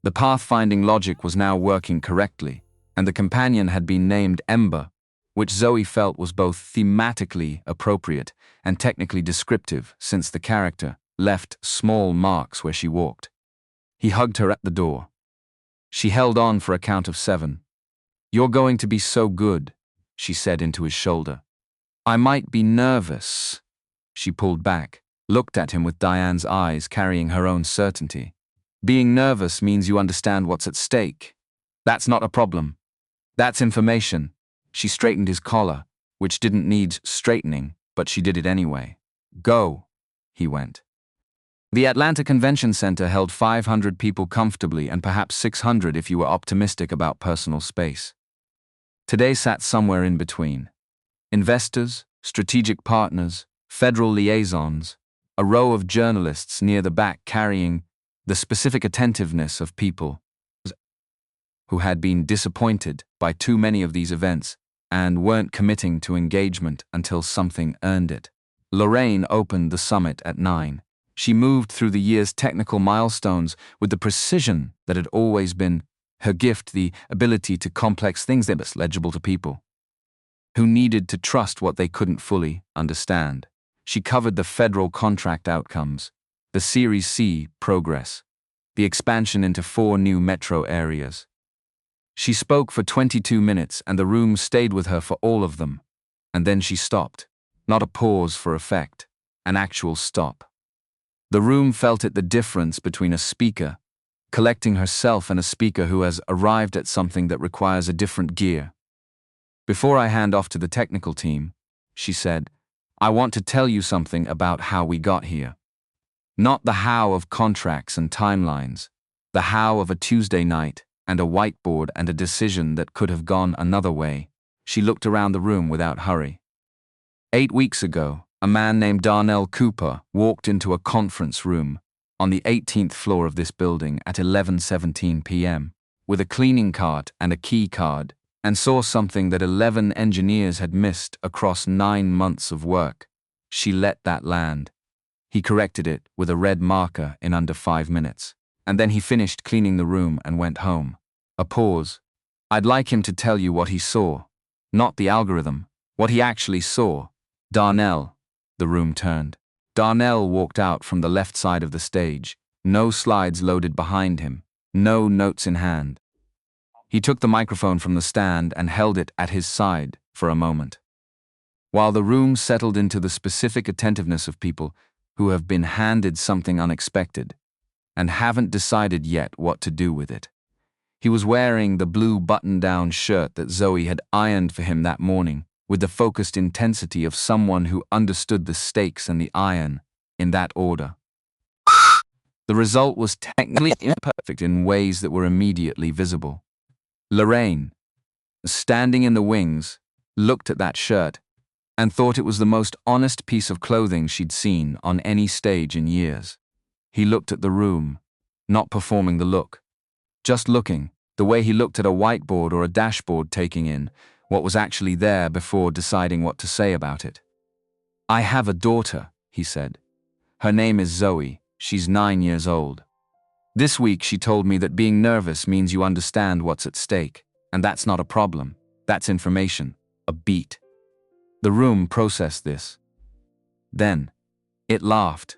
The pathfinding logic was now working correctly, and the companion had been named Ember, which Zoe felt was both thematically appropriate and technically descriptive since the character left small marks where she walked. He hugged her at the door. She held on for a count of 7. You're going to be so good, she said into his shoulder. I might be nervous. She pulled back, looked at him with Diane's eyes carrying her own certainty. Being nervous means you understand what's at stake. That's not a problem. That's information. She straightened his collar, which didn't need straightening, but she did it anyway. Go, he went. The Atlanta Convention Center held 500 people comfortably and perhaps 600 if you were optimistic about personal space. Today sat somewhere in between. Investors, strategic partners, federal liaisons, a row of journalists near the back carrying the specific attentiveness of people who had been disappointed by too many of these events and weren't committing to engagement until something earned it. Lorraine opened the summit at 9. She moved through the year's technical milestones with the precision that had always been her gift, the ability to complex things that were legible to people. who needed to trust what they couldn't fully understand. She covered the federal contract outcomes, the Series C progress, the expansion into 4 new metro areas. She spoke for 22 minutes and the room stayed with her for all of them. And then she stopped. Not a pause for effect, an actual stop. The room felt it, the difference between a speaker collecting herself and a speaker who has arrived at something that requires a different gear. Before I hand off to the technical team, she said, I want to tell you something about how we got here. Not the how of contracts and timelines, the how of a Tuesday night and a whiteboard and a decision that could have gone another way. She looked around the room without hurry. 8 weeks ago, a man named Darnell Cooper walked into a conference room on the 18th floor of this building at 11:17 p.m. with a cleaning cart and a key card, and saw something that 11 engineers had missed across 9 months of work. She let that land. He corrected it with a red marker in under 5 minutes, and then he finished cleaning the room and went home. A pause. I'd like him to tell you what he saw, not the algorithm, what he actually saw. Darnell. The room turned. Darnell walked out from the left side of the stage, no slides loaded behind him, no notes in hand. He took the microphone from the stand and held it at his side for a moment. While the room settled into the specific attentiveness of people who have been handed something unexpected and haven't decided yet what to do with it. He was wearing the blue button-down shirt that Zoe had ironed for him that morning, with the focused intensity of someone who understood the stakes and the iron in that order. The result was technically imperfect in ways that were immediately visible. Lorraine, standing in the wings, looked at that shirt and thought it was the most honest piece of clothing she'd seen on any stage in years. He looked at the room, not performing the look, just looking, the way he looked at a whiteboard or a dashboard, taking in what was actually there before deciding what to say about it. I have a daughter, he said. Her name is Zoe. She's 9 years old. This week she told me that being nervous means you understand what's at stake, and that's not a problem. That's information, a beat. The room processed this. Then, it laughed.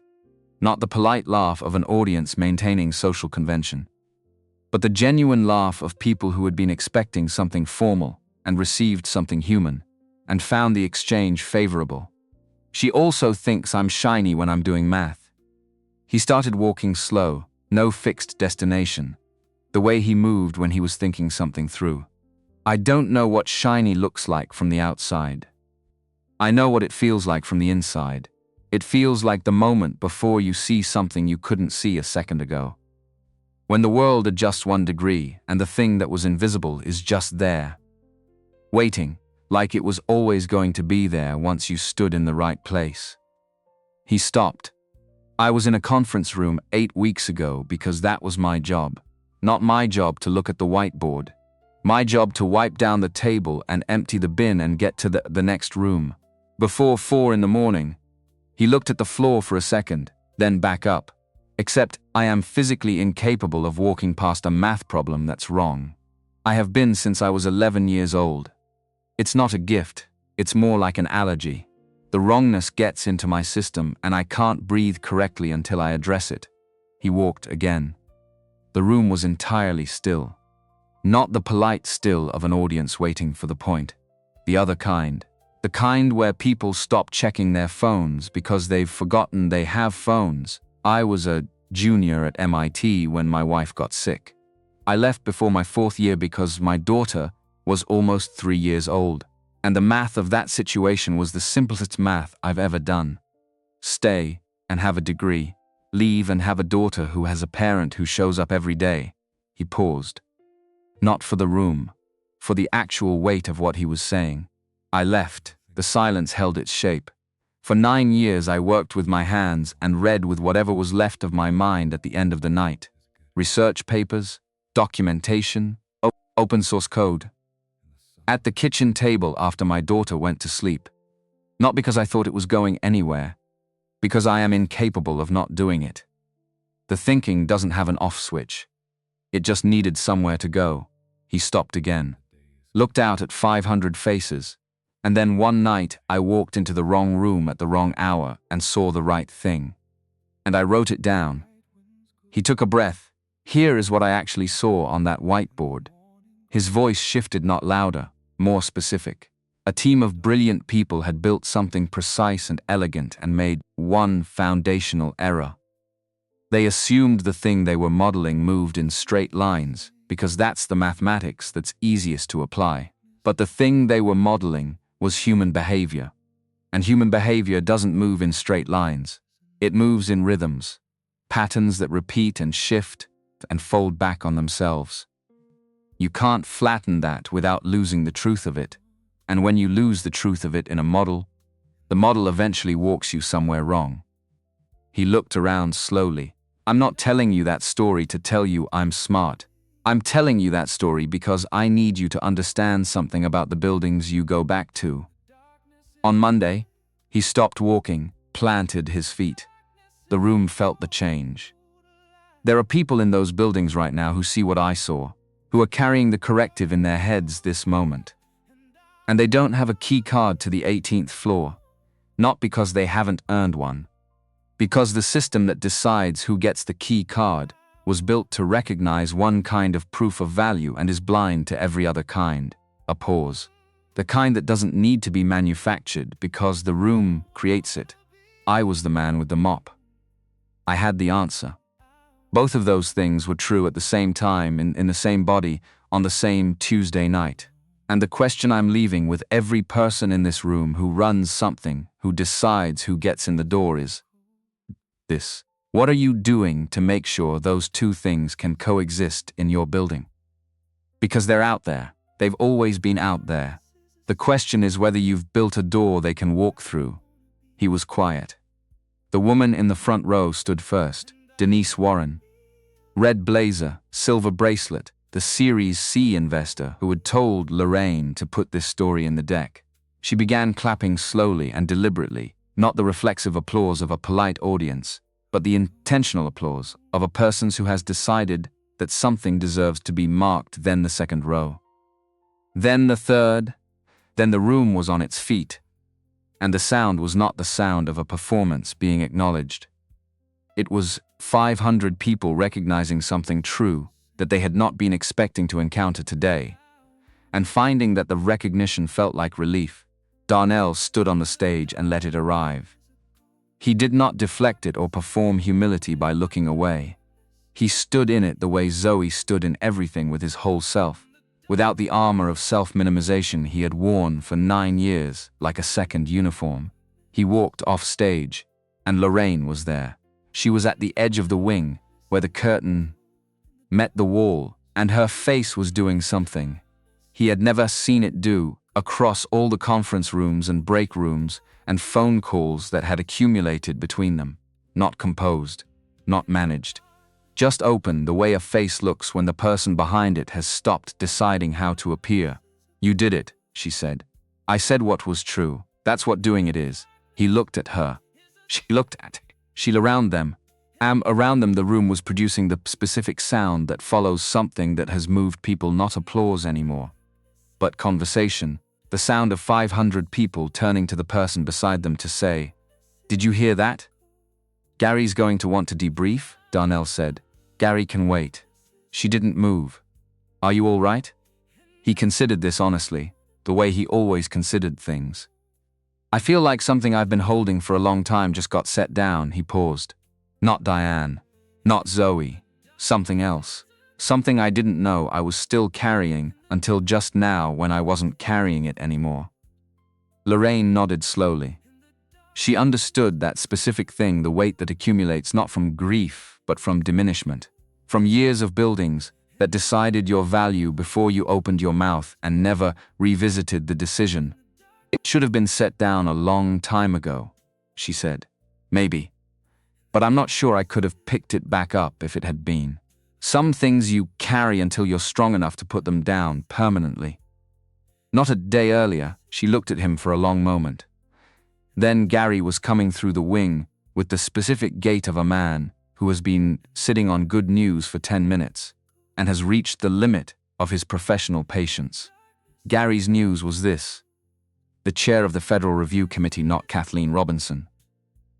Not the polite laugh of an audience maintaining social convention, but the genuine laugh of people who had been expecting something formal and received something human, and found the exchange favorable. She also thinks I'm shiny when I'm doing math. He started walking slow, no fixed destination, the way he moved when he was thinking something through. I don't know what shiny looks like from the outside. I know what it feels like from the inside. It feels like the moment before you see something you couldn't see a second ago. When the world adjusts 1 degree and the thing that was invisible is just there, waiting, like it was always going to be there once you stood in the right place. He stopped. I was in a conference room 8 weeks ago because that was my job. Not my job to look at the whiteboard. My job to wipe down the table and empty the bin and get to the next room. Before 4 in the morning, he looked at the floor for a second, then back up. Except I am physically incapable of walking past a math problem that's wrong. I have been since I was 11 years old. It's not a gift, it's more like an allergy. The wrongness gets into my system and I can't breathe correctly until I address it. He walked again. The room was entirely still. Not the polite still of an audience waiting for the point. The other kind. The kind where people stop checking their phones because they've forgotten they have phones. I was a junior at MIT when my wife got sick. I left before my 4th year because my daughter was almost 3 years old, and the math of that situation was the simplest math I've ever done. Stay and have a degree. Leave and have a daughter who has a parent who shows up every day. He paused. Not for the room, for the actual weight of what he was saying. I left. The silence held its shape. For 9 years I worked with my hands and read with whatever was left of my mind at the end of the night. Research papers, documentation, open source code. At the kitchen table after my daughter went to sleep. Not because I thought it was going anywhere, because I am incapable of not doing it. The thinking doesn't have an off switch. It just needed somewhere to go. He stopped again, looked out at 500 faces, And then one night, I walked into the wrong room at the wrong hour and saw the right thing. And I wrote it down. He took a breath. Here is what I actually saw on that whiteboard. His voice shifted, not louder, more specific. A team of brilliant people had built something precise and elegant and made one foundational error. They assumed the thing they were modeling moved in straight lines, because that's the mathematics that's easiest to apply. But the thing they were modeling was human behavior. And human behavior doesn't move in straight lines. It moves in rhythms, patterns that repeat and shift and fold back on themselves. You can't flatten that without losing the truth of it. And when you lose the truth of it in a model, the model eventually walks you somewhere wrong. He looked around slowly. I'm not telling you that story to tell you I'm smart. I'm telling you that story because I need you to understand something about the buildings you go back to. On Monday, he stopped walking, planted his feet. The room felt the change. There are people in those buildings right now who see what I saw, who are carrying the corrective in their heads this moment. And they don't have a key card to the 18th floor, not because they haven't earned one, because the system that decides who gets the key card was built to recognize one kind of proof of value and is blind to every other kind. A pause. The kind that doesn't need to be manufactured because the room creates it. I was the man with the mop. I had the answer. Both of those things were true at the same time, in the same body, on the same Tuesday night. And the question I'm leaving with every person in this room who runs something, who decides who gets in the door is this. What are you doing to make sure those two things can coexist in your building? Because they're out there. They've always been out there. The question is whether you've built a door they can walk through. He was quiet. The woman in the front row stood first, Denise Warren. Red blazer, silver bracelet, the Series C investor who had told Lorraine to put this story in the deck. She began clapping slowly and deliberately, not the reflexive applause of a polite audience, but the intentional applause of a person who has decided that something deserves to be marked. Then the second row. Then the third. Then the room was on its feet. And the sound was not the sound of a performance being acknowledged. It was 500 people recognizing something true that they had not been expecting to encounter today. And finding that the recognition felt like relief, Darnell stood on the stage and let it arrive. He did not deflect it or perform humility by looking away. He stood in it the way Zoe stood in everything, with his whole self, without the armor of self-minimization he had worn for 9 years, like a second uniform. He walked off stage, and Lorraine was there. She was at the edge of the wing, where the curtain met the wall, and her face was doing something he had never seen it do, across all the conference rooms and break rooms and phone calls that had accumulated between them. Not composed, not managed. Just open, the way a face looks when the person behind it has stopped deciding how to appear. You did it, she said. I said what was true. That's what doing it is. He looked at her. She looked at it. She around them. Around them the room was producing the specific sound that follows something that has moved people, not applause anymore, but conversation. The sound of 500 people turning to the person beside them to say, "Did you hear that? Gary's going to want to debrief," Darnell said. "Gary can wait." She didn't move. "Are you all right?" He considered this honestly, the way he always considered things. "I feel like something I've been holding for a long time just got set down." He paused. "Not Diane. Not Zoe. Something else. Something I didn't know I was still carrying until just now, when I wasn't carrying it anymore." Lorraine nodded slowly. She understood that specific thing, the weight that accumulates not from grief, but from diminishment. From years of buildings that decided your value before you opened your mouth and never revisited the decision. "It should have been set down a long time ago," she said. "Maybe. But I'm not sure I could have picked it back up if it had been. Some things you carry until you're strong enough to put them down permanently." Not a day earlier. She looked at him for a long moment. Then Gary was coming through the wing with the specific gait of a man who has been sitting on good news for 10 minutes and has reached the limit of his professional patience. Gary's news was this: the chair of the Federal Review Committee, not Kathleen Robinson,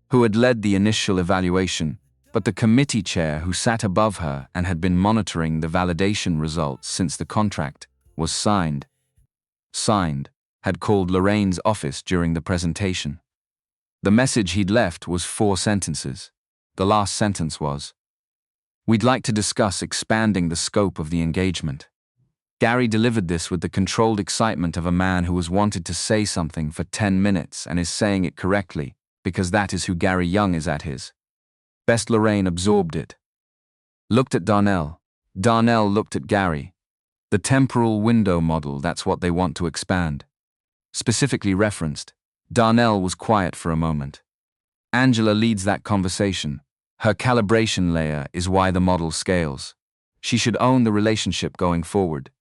who had led the initial evaluation, but the committee chair who sat above her and had been monitoring the validation results since the contract was signed, had called Lorraine's office during the presentation. The message he'd left was 4 sentences. The last sentence was, "We'd like to discuss expanding the scope of the engagement." Gary delivered this with the controlled excitement of a man who has wanted to say something for 10 minutes and is saying it correctly, because that is who Gary Young is at his best. Lorraine absorbed it. Looked at Darnell. Darnell looked at Gary. The temporal window model, that's what they want to expand. Specifically referenced. Darnell was quiet for a moment. Angela leads that conversation. Her calibration layer is why the model scales. She should own the relationship going forward.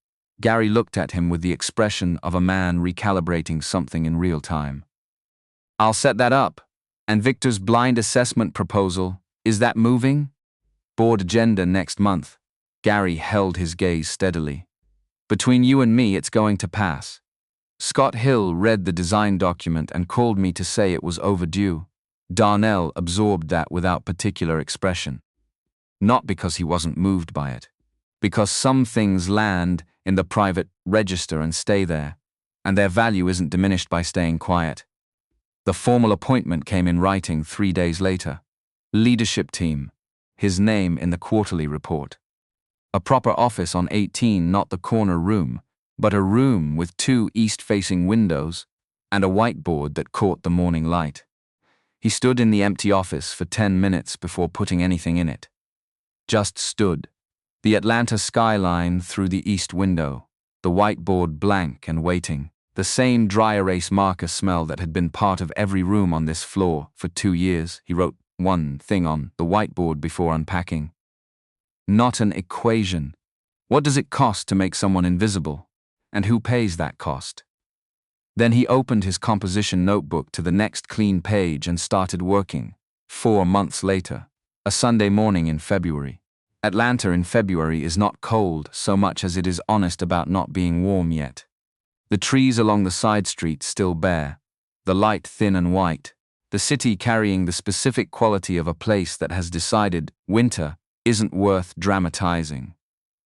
Gary looked at him with the expression of a man recalibrating something in real time. "I'll set that up. And Victor's blind assessment proposal, is that moving?" "Board agenda next month." Gary held his gaze steadily. "Between you and me, it's going to pass. Scott Hill read the design document and called me to say it was overdue." Darnell absorbed that without particular expression. Not because he wasn't moved by it. Because some things land in the private register and stay there, and their value isn't diminished by staying quiet. The formal appointment came in writing 3 days later. Leadership team. His name in the quarterly report. A proper office on 18, not the corner room, but a room with 2 east-facing windows and a whiteboard that caught the morning light. He stood in the empty office for 10 minutes before putting anything in it. Just stood. The Atlanta skyline through the east window, the whiteboard blank and waiting, the same dry erase marker smell that had been part of every room on this floor for 2 years. He wrote one thing on the whiteboard before unpacking. Not an equation. What does it cost to make someone invisible? And who pays that cost? Then he opened his composition notebook to the next clean page and started working. 4 months later, a Sunday morning in February. Atlanta in February is not cold so much as it is honest about not being warm yet. The trees along the side streets still bare, the light thin and white, the city carrying the specific quality of a place that has decided winter isn't worth dramatizing.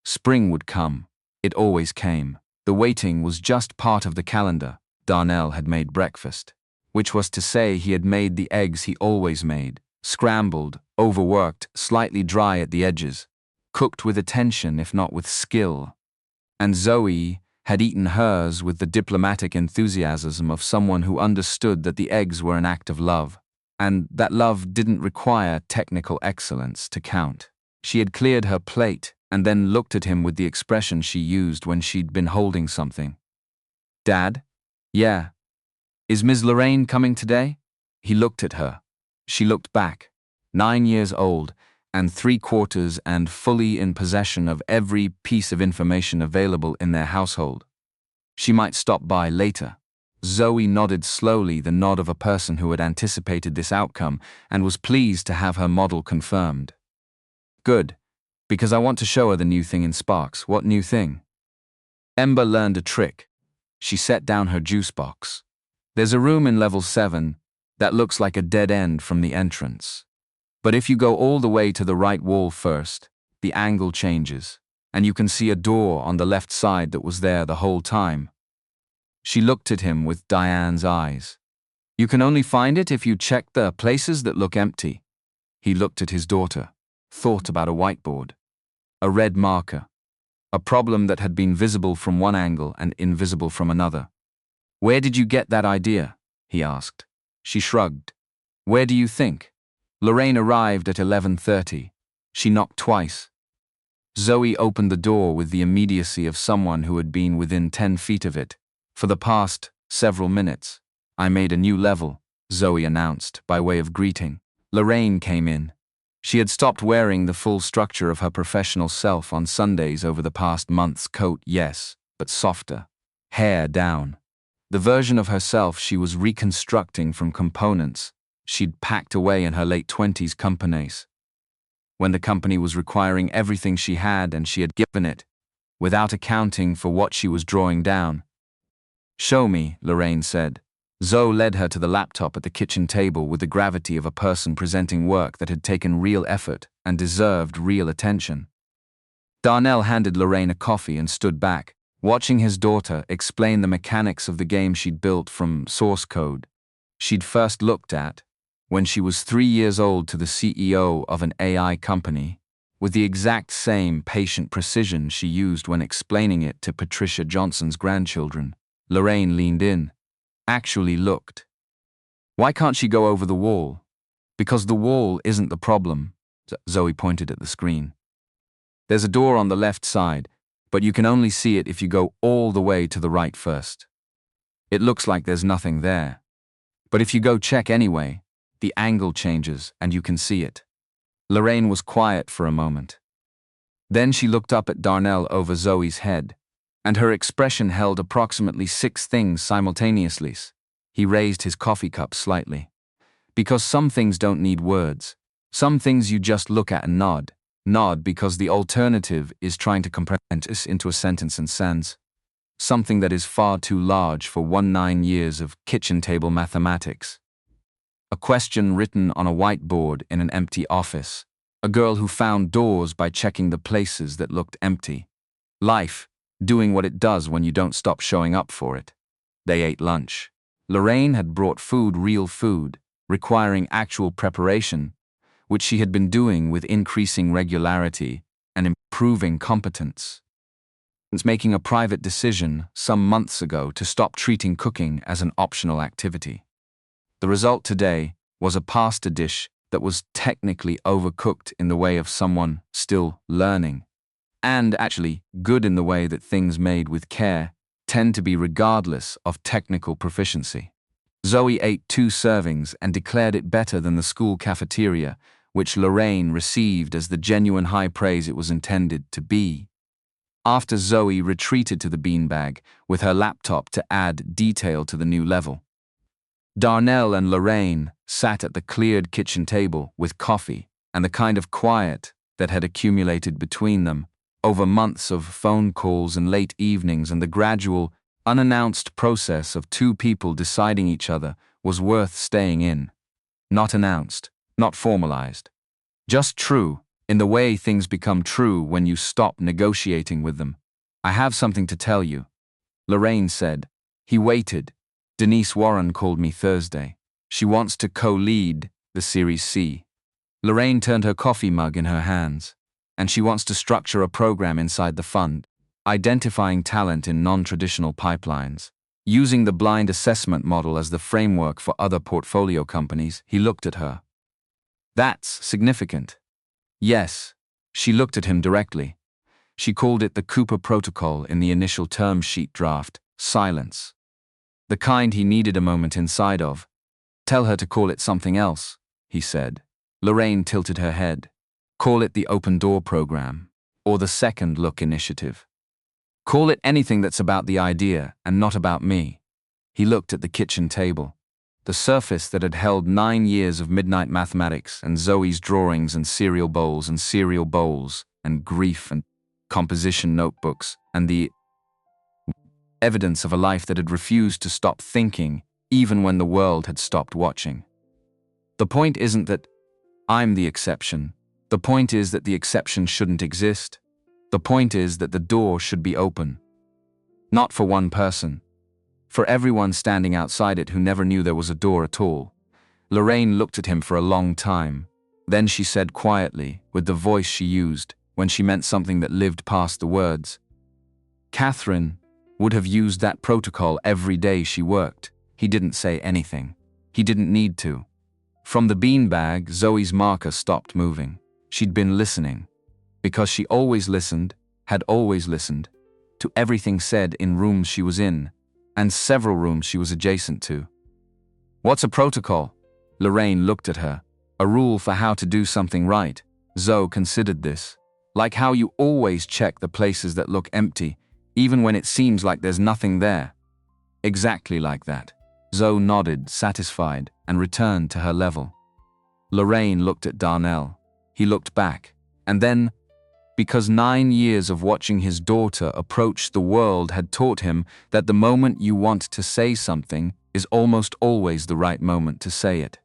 Spring would come. It always came. The waiting was just part of the calendar. Darnell had made breakfast, which was to say he had made the eggs he always made, scrambled, overworked, slightly dry at the edges, cooked with attention if not with skill. And Zoe had eaten hers with the diplomatic enthusiasm of someone who understood that the eggs were an act of love, and that love didn't require technical excellence to count. She had cleared her plate and then looked at him with the expression she used when she'd been holding something. "Dad?" "Yeah." "Is Ms. Lorraine coming today?" He looked at her. She looked back, 9 years old, and 3/4 and fully in possession of every piece of information available in their household. She might stop by later. Zoe nodded slowly, the nod of a person who had anticipated this outcome and was pleased to have her model confirmed. "Good, because I want to show her the new thing in Sparks." "What new thing?" Ember learned a trick. She set down her juice box. "There's a room in level 7 that looks like a dead end from the entrance. But if you go all the way to the right wall first, the angle changes, and you can see a door on the left side that was there the whole time." She looked at him with Diane's eyes. "You can only find it if you check the places that look empty." He looked at his daughter, thought about a whiteboard. A red marker. A problem that had been visible from one angle and invisible from another. "Where did you get that idea?" he asked. She shrugged. "Where do you think?" Lorraine arrived at 11:30. She knocked twice. Zoe opened the door with the immediacy of someone who had been within 10 feet of it for the past several minutes. "I made a new level," Zoe announced by way of greeting. Lorraine came in. She had stopped wearing the full structure of her professional self on Sundays over the past month's coat, yes, but softer. Hair down. The version of herself she was reconstructing from components she'd packed away in her late 20s companies, when the company was requiring everything she had and she had given it, without accounting for what she was drawing down. "Show me," Lorraine said. Zoe led her to the laptop at the kitchen table with the gravity of a person presenting work that had taken real effort and deserved real attention. Darnell handed Lorraine a coffee and stood back, watching his daughter explain the mechanics of the game she'd built from source code she'd first looked at when she was 3 years old to the CEO of an AI company, with the exact same patient precision she used when explaining it to Patricia Johnson's grandchildren. Lorraine leaned in, actually looked. Why can't she go over the wall? Because the wall isn't the problem, Zoe pointed at the screen. There's a door on the left side, but you can only see it if you go all the way to the right first. It looks like there's nothing there. But if you go check anyway, the angle changes and you can see it. Lorraine was quiet for a moment. Then she looked up at Darnell over Zoe's head, and her expression held approximately 6 things simultaneously. He raised his coffee cup slightly. Because some things don't need words. Some things you just look at and nod. Nod because the alternative is trying to compress this into a sentence and sense. Something that is far too large for 19 years of kitchen table mathematics. A question written on a whiteboard in an empty office. A girl who found doors by checking the places that looked empty. Life, doing what it does when you don't stop showing up for it. They ate lunch. Lorraine had brought food, real food, requiring actual preparation, which she had been doing with increasing regularity and improving competence. Since making a private decision some months ago to stop treating cooking as an optional activity. The result today was a pasta dish that was technically overcooked in the way of someone still learning, and actually good in the way that things made with care tend to be regardless of technical proficiency. Zoe ate 2 servings and declared it better than the school cafeteria, which Lorraine received as the genuine high praise it was intended to be. After Zoe retreated to the beanbag with her laptop to add detail to the new level. Darnell and Lorraine sat at the cleared kitchen table with coffee and the kind of quiet that had accumulated between them over months of phone calls and late evenings, and the gradual, unannounced process of 2 people deciding each other was worth staying in. Not announced. Not formalized. Just true, in the way things become true when you stop negotiating with them. I have something to tell you, Lorraine said. He waited. Denise Warren called me Thursday. She wants to co-lead the Series C. Lorraine turned her coffee mug in her hands, and she wants to structure a program inside the fund, identifying talent in non-traditional pipelines. Using the blind assessment model as the framework for other portfolio companies, he looked at her. That's significant. Yes, she looked at him directly. She called it the Cooper Protocol in the initial term sheet draft, silence. The kind he needed a moment inside of. Tell her to call it something else, he said. Lorraine tilted her head. Call it the Open Door Program, or the Second Look Initiative. Call it anything that's about the idea and not about me. He looked at the kitchen table. The surface that had held 9 years of midnight mathematics and Zoe's drawings and cereal bowls and grief and composition notebooks and the evidence of a life that had refused to stop thinking even when the world had stopped watching. The point isn't that I'm the exception. The point is that the exception shouldn't exist. The point is that the door should be open. Not for one person. For everyone standing outside it who never knew there was a door at all. Lorraine looked at him for a long time. Then she said quietly, with the voice she used when she meant something that lived past the words. Catherine would have used that protocol every day she worked. He didn't say anything. He didn't need to. From the beanbag, Zoe's marker stopped moving. She'd been listening. Because she always listened, had always listened, to everything said in rooms she was in, and several rooms she was adjacent to. What's a protocol? Lorraine looked at her. A rule for how to do something right. Zoe considered this. Like how you always check the places that look empty, even when it seems like there's nothing there. Exactly like that. Zoe nodded, satisfied, and returned to her level. Lorraine looked at Darnell. He looked back. And then, because 9 years of watching his daughter approach the world had taught him that the moment you want to say something, is almost always the right moment to say it.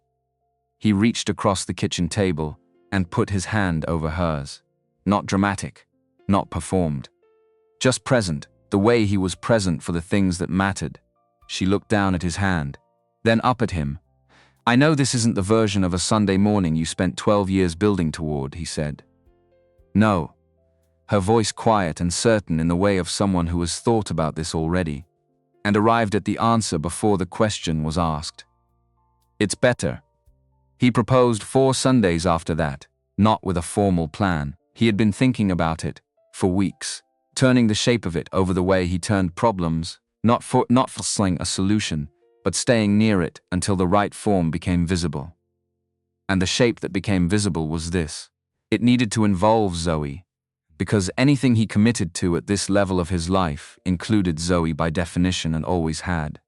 He reached across the kitchen table and put his hand over hers. Not dramatic, not performed. Just present, the way he was present for the things that mattered. She looked down at his hand, then up at him. "I know this isn't the version of a Sunday morning you spent 12 years building toward," he said. "No." Her voice quiet and certain in the way of someone who has thought about this already, and arrived at the answer before the question was asked. "It's better." He proposed 4 Sundays after that, not with a formal plan. He had been thinking about it for weeks, turning the shape of it over the way he turned problems, not forcing a solution, but staying near it until the right form became visible. And the shape that became visible was this. It needed to involve Zoe, because anything he committed to at this level of his life included Zoe by definition and always had.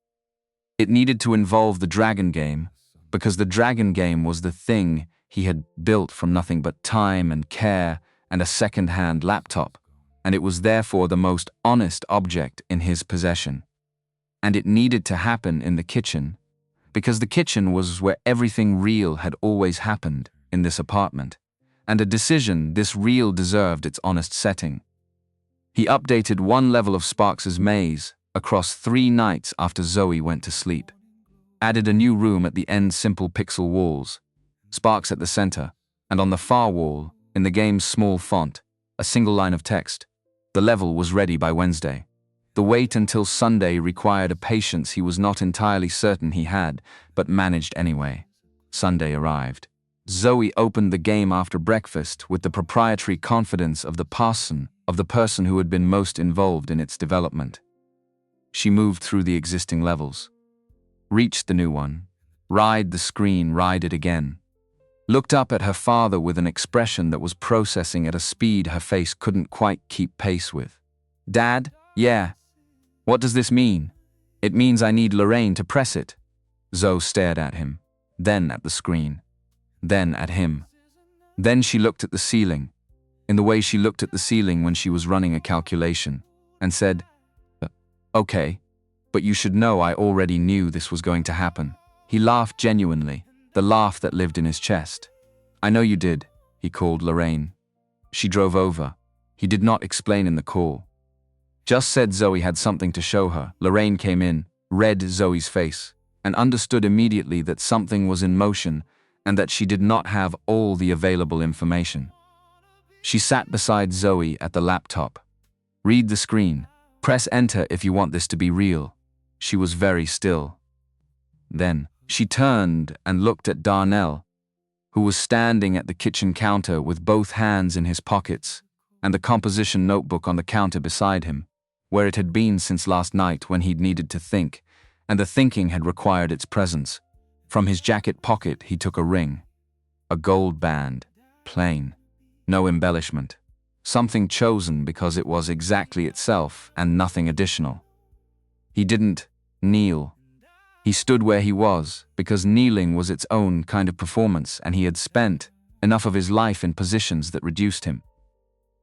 It needed to involve the dragon game, because the dragon game was the thing he had built from nothing but time and care and a second-hand laptop, and it was therefore the most honest object in his possession. And it needed to happen in the kitchen, because the kitchen was where everything real had always happened in this apartment, and a decision this real deserved its honest setting. He updated one level of Sparks's maze across 3 nights after Zoe went to sleep. Added a new room at the end, simple pixel walls, Sparks at the center, and on the far wall, in the game's small font, a single line of text. The level was ready by Wednesday. The wait until Sunday required a patience he was not entirely certain he had, but managed anyway. Sunday arrived. Zoe opened the game after breakfast with the proprietary confidence of the person who had been most involved in its development. She moved through the existing levels, reached the new one, ride the screen, ride it again. Looked up at her father with an expression that was processing at a speed her face couldn't quite keep pace with. "Dad, yeah. What does this mean?" "It means I need Lorraine to press it." Zoe stared at him, then at the screen, then at him. Then she looked at the ceiling, in the way she looked at the ceiling when she was running a calculation, and said, "Okay, but you should know I already knew this was going to happen." He laughed genuinely, the laugh that lived in his chest. "I know you did," he called Lorraine. She drove over. He did not explain in the call. Just said Zoe had something to show her. Lorraine came in, read Zoe's face, and understood immediately that something was in motion and that she did not have all the available information. She sat beside Zoe at the laptop. "Read the screen. Press enter if you want this to be real." She was very still. Then, she turned and looked at Darnell, who was standing at the kitchen counter with both hands in his pockets and the composition notebook on the counter beside him, where it had been since last night when he'd needed to think, and the thinking had required its presence. From his jacket pocket he took a ring. A gold band, plain, no embellishment. Something chosen because it was exactly itself and nothing additional. He didn't kneel. He stood where he was, because kneeling was its own kind of performance, and he had spent enough of his life in positions that reduced him.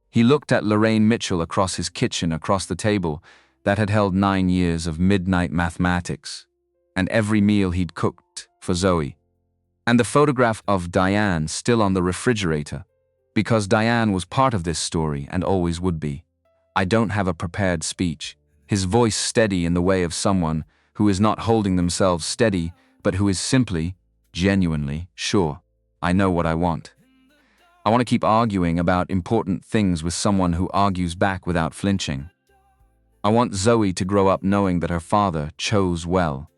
He looked at Lorraine Mitchell across his kitchen, across the table that had held 9 years of midnight mathematics, and every meal he'd cooked for Zoe, and the photograph of Diane still on the refrigerator, because Diane was part of this story and always would be. "I don't have a prepared speech," his voice steady in the way of someone who is not holding themselves steady, but who is simply, genuinely sure. "I know what I want. I want to keep arguing about important things with someone who argues back without flinching. I want Zoe to grow up knowing that her father chose well,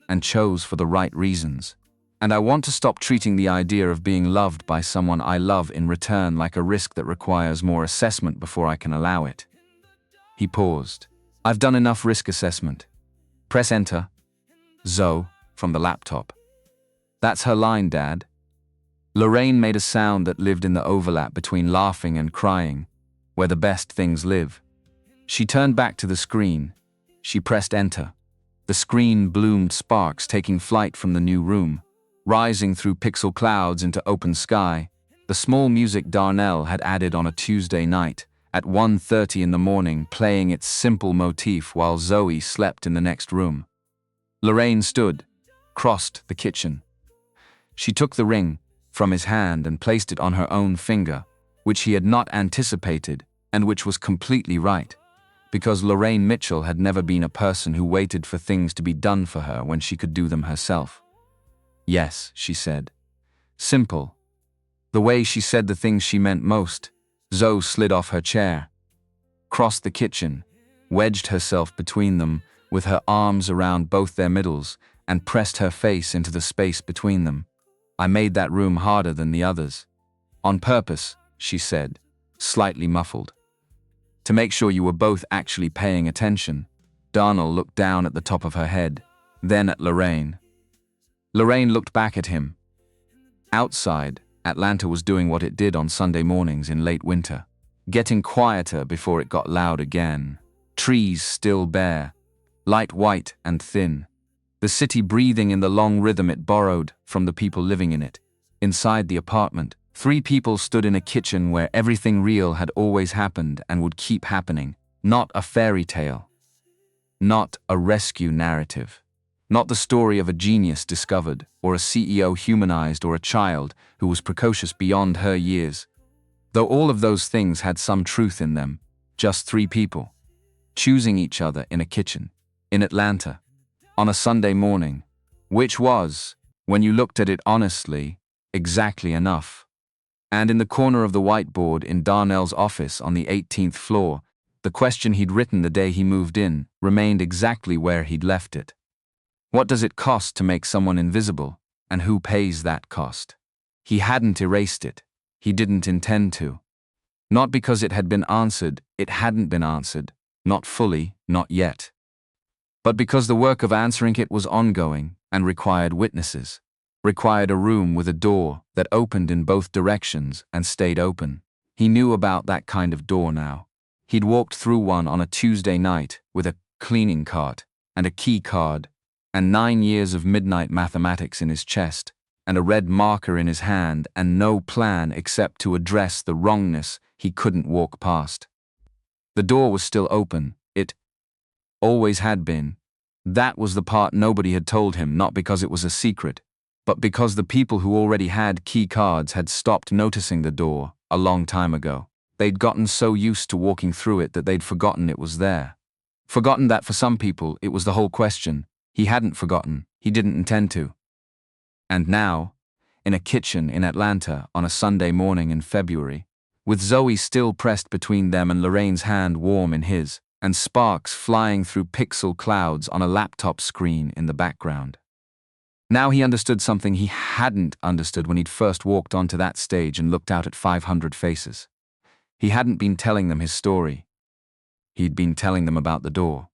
and chose for the right reasons. And I want to stop treating the idea of being loved by someone I love in return like a risk that requires more assessment before I can allow it." He paused. "I've done enough risk assessment. Press enter." Zoe, from the laptop. "That's her line, Dad." Lorraine made a sound that lived in the overlap between laughing and crying, where the best things live. She turned back to the screen. She pressed enter. The screen bloomed sparks taking flight from the new room, rising through pixel clouds into open sky, the small music Darnell had added on a Tuesday night, at 1:30 in the morning, playing its simple motif while Zoe slept in the next room. Lorraine stood, crossed the kitchen. She took the ring from his hand and placed it on her own finger, which he had not anticipated and which was completely right, because Lorraine Mitchell had never been a person who waited for things to be done for her when she could do them herself. Yes, she said. Simple. The way she said the things she meant most. Zoe slid off her chair, crossed the kitchen, wedged herself between them with her arms around both their middles, and pressed her face into the space between them. I made that room harder than the others. On purpose, she said, slightly muffled. To make sure you were both actually paying attention. Darnell looked down at the top of her head, then at Lorraine. Lorraine looked back at him. Outside, Atlanta was doing what it did on Sunday mornings in late winter, getting quieter before it got loud again. Trees still bare, light white and thin. The city breathing in the long rhythm it borrowed from the people living in it. Inside the apartment, 3 people stood in a kitchen where everything real had always happened and would keep happening. Not a fairy tale. Not a rescue narrative. Not the story of a genius discovered, or a CEO humanized, or a child who was precocious beyond her years. Though all of those things had some truth in them, just 3 people, choosing each other in a kitchen, in Atlanta, on a Sunday morning, which was, when you looked at it honestly, exactly enough. And in the corner of the whiteboard in Darnell's office on the 18th floor, the question he'd written the day he moved in remained exactly where he'd left it. What does it cost to make someone invisible, and who pays that cost? He hadn't erased it. He didn't intend to. Not because it had been answered, it hadn't been answered. Not fully, not yet. But because the work of answering it was ongoing and required witnesses, required a room with a door that opened in both directions and stayed open. He knew about that kind of door now. He'd walked through one on a Tuesday night with a cleaning cart and a key card and 9 years of midnight mathematics in his chest and a red marker in his hand and no plan except to address the wrongness he couldn't walk past. The door was still open. It always had been. That was the part nobody had told him, not because it was a secret, but because the people who already had key cards had stopped noticing the door a long time ago. They'd gotten so used to walking through it that they'd forgotten it was there. Forgotten that for some people it was the whole question. He hadn't forgotten. He didn't intend to. And now, in a kitchen in Atlanta on a Sunday morning in February, with Zoe still pressed between them and Lorraine's hand warm in his, and sparks flying through pixel clouds on a laptop screen in the background. Now he understood something he hadn't understood when he'd first walked onto that stage and looked out at 500 faces. He hadn't been telling them his story. He'd been telling them about the door.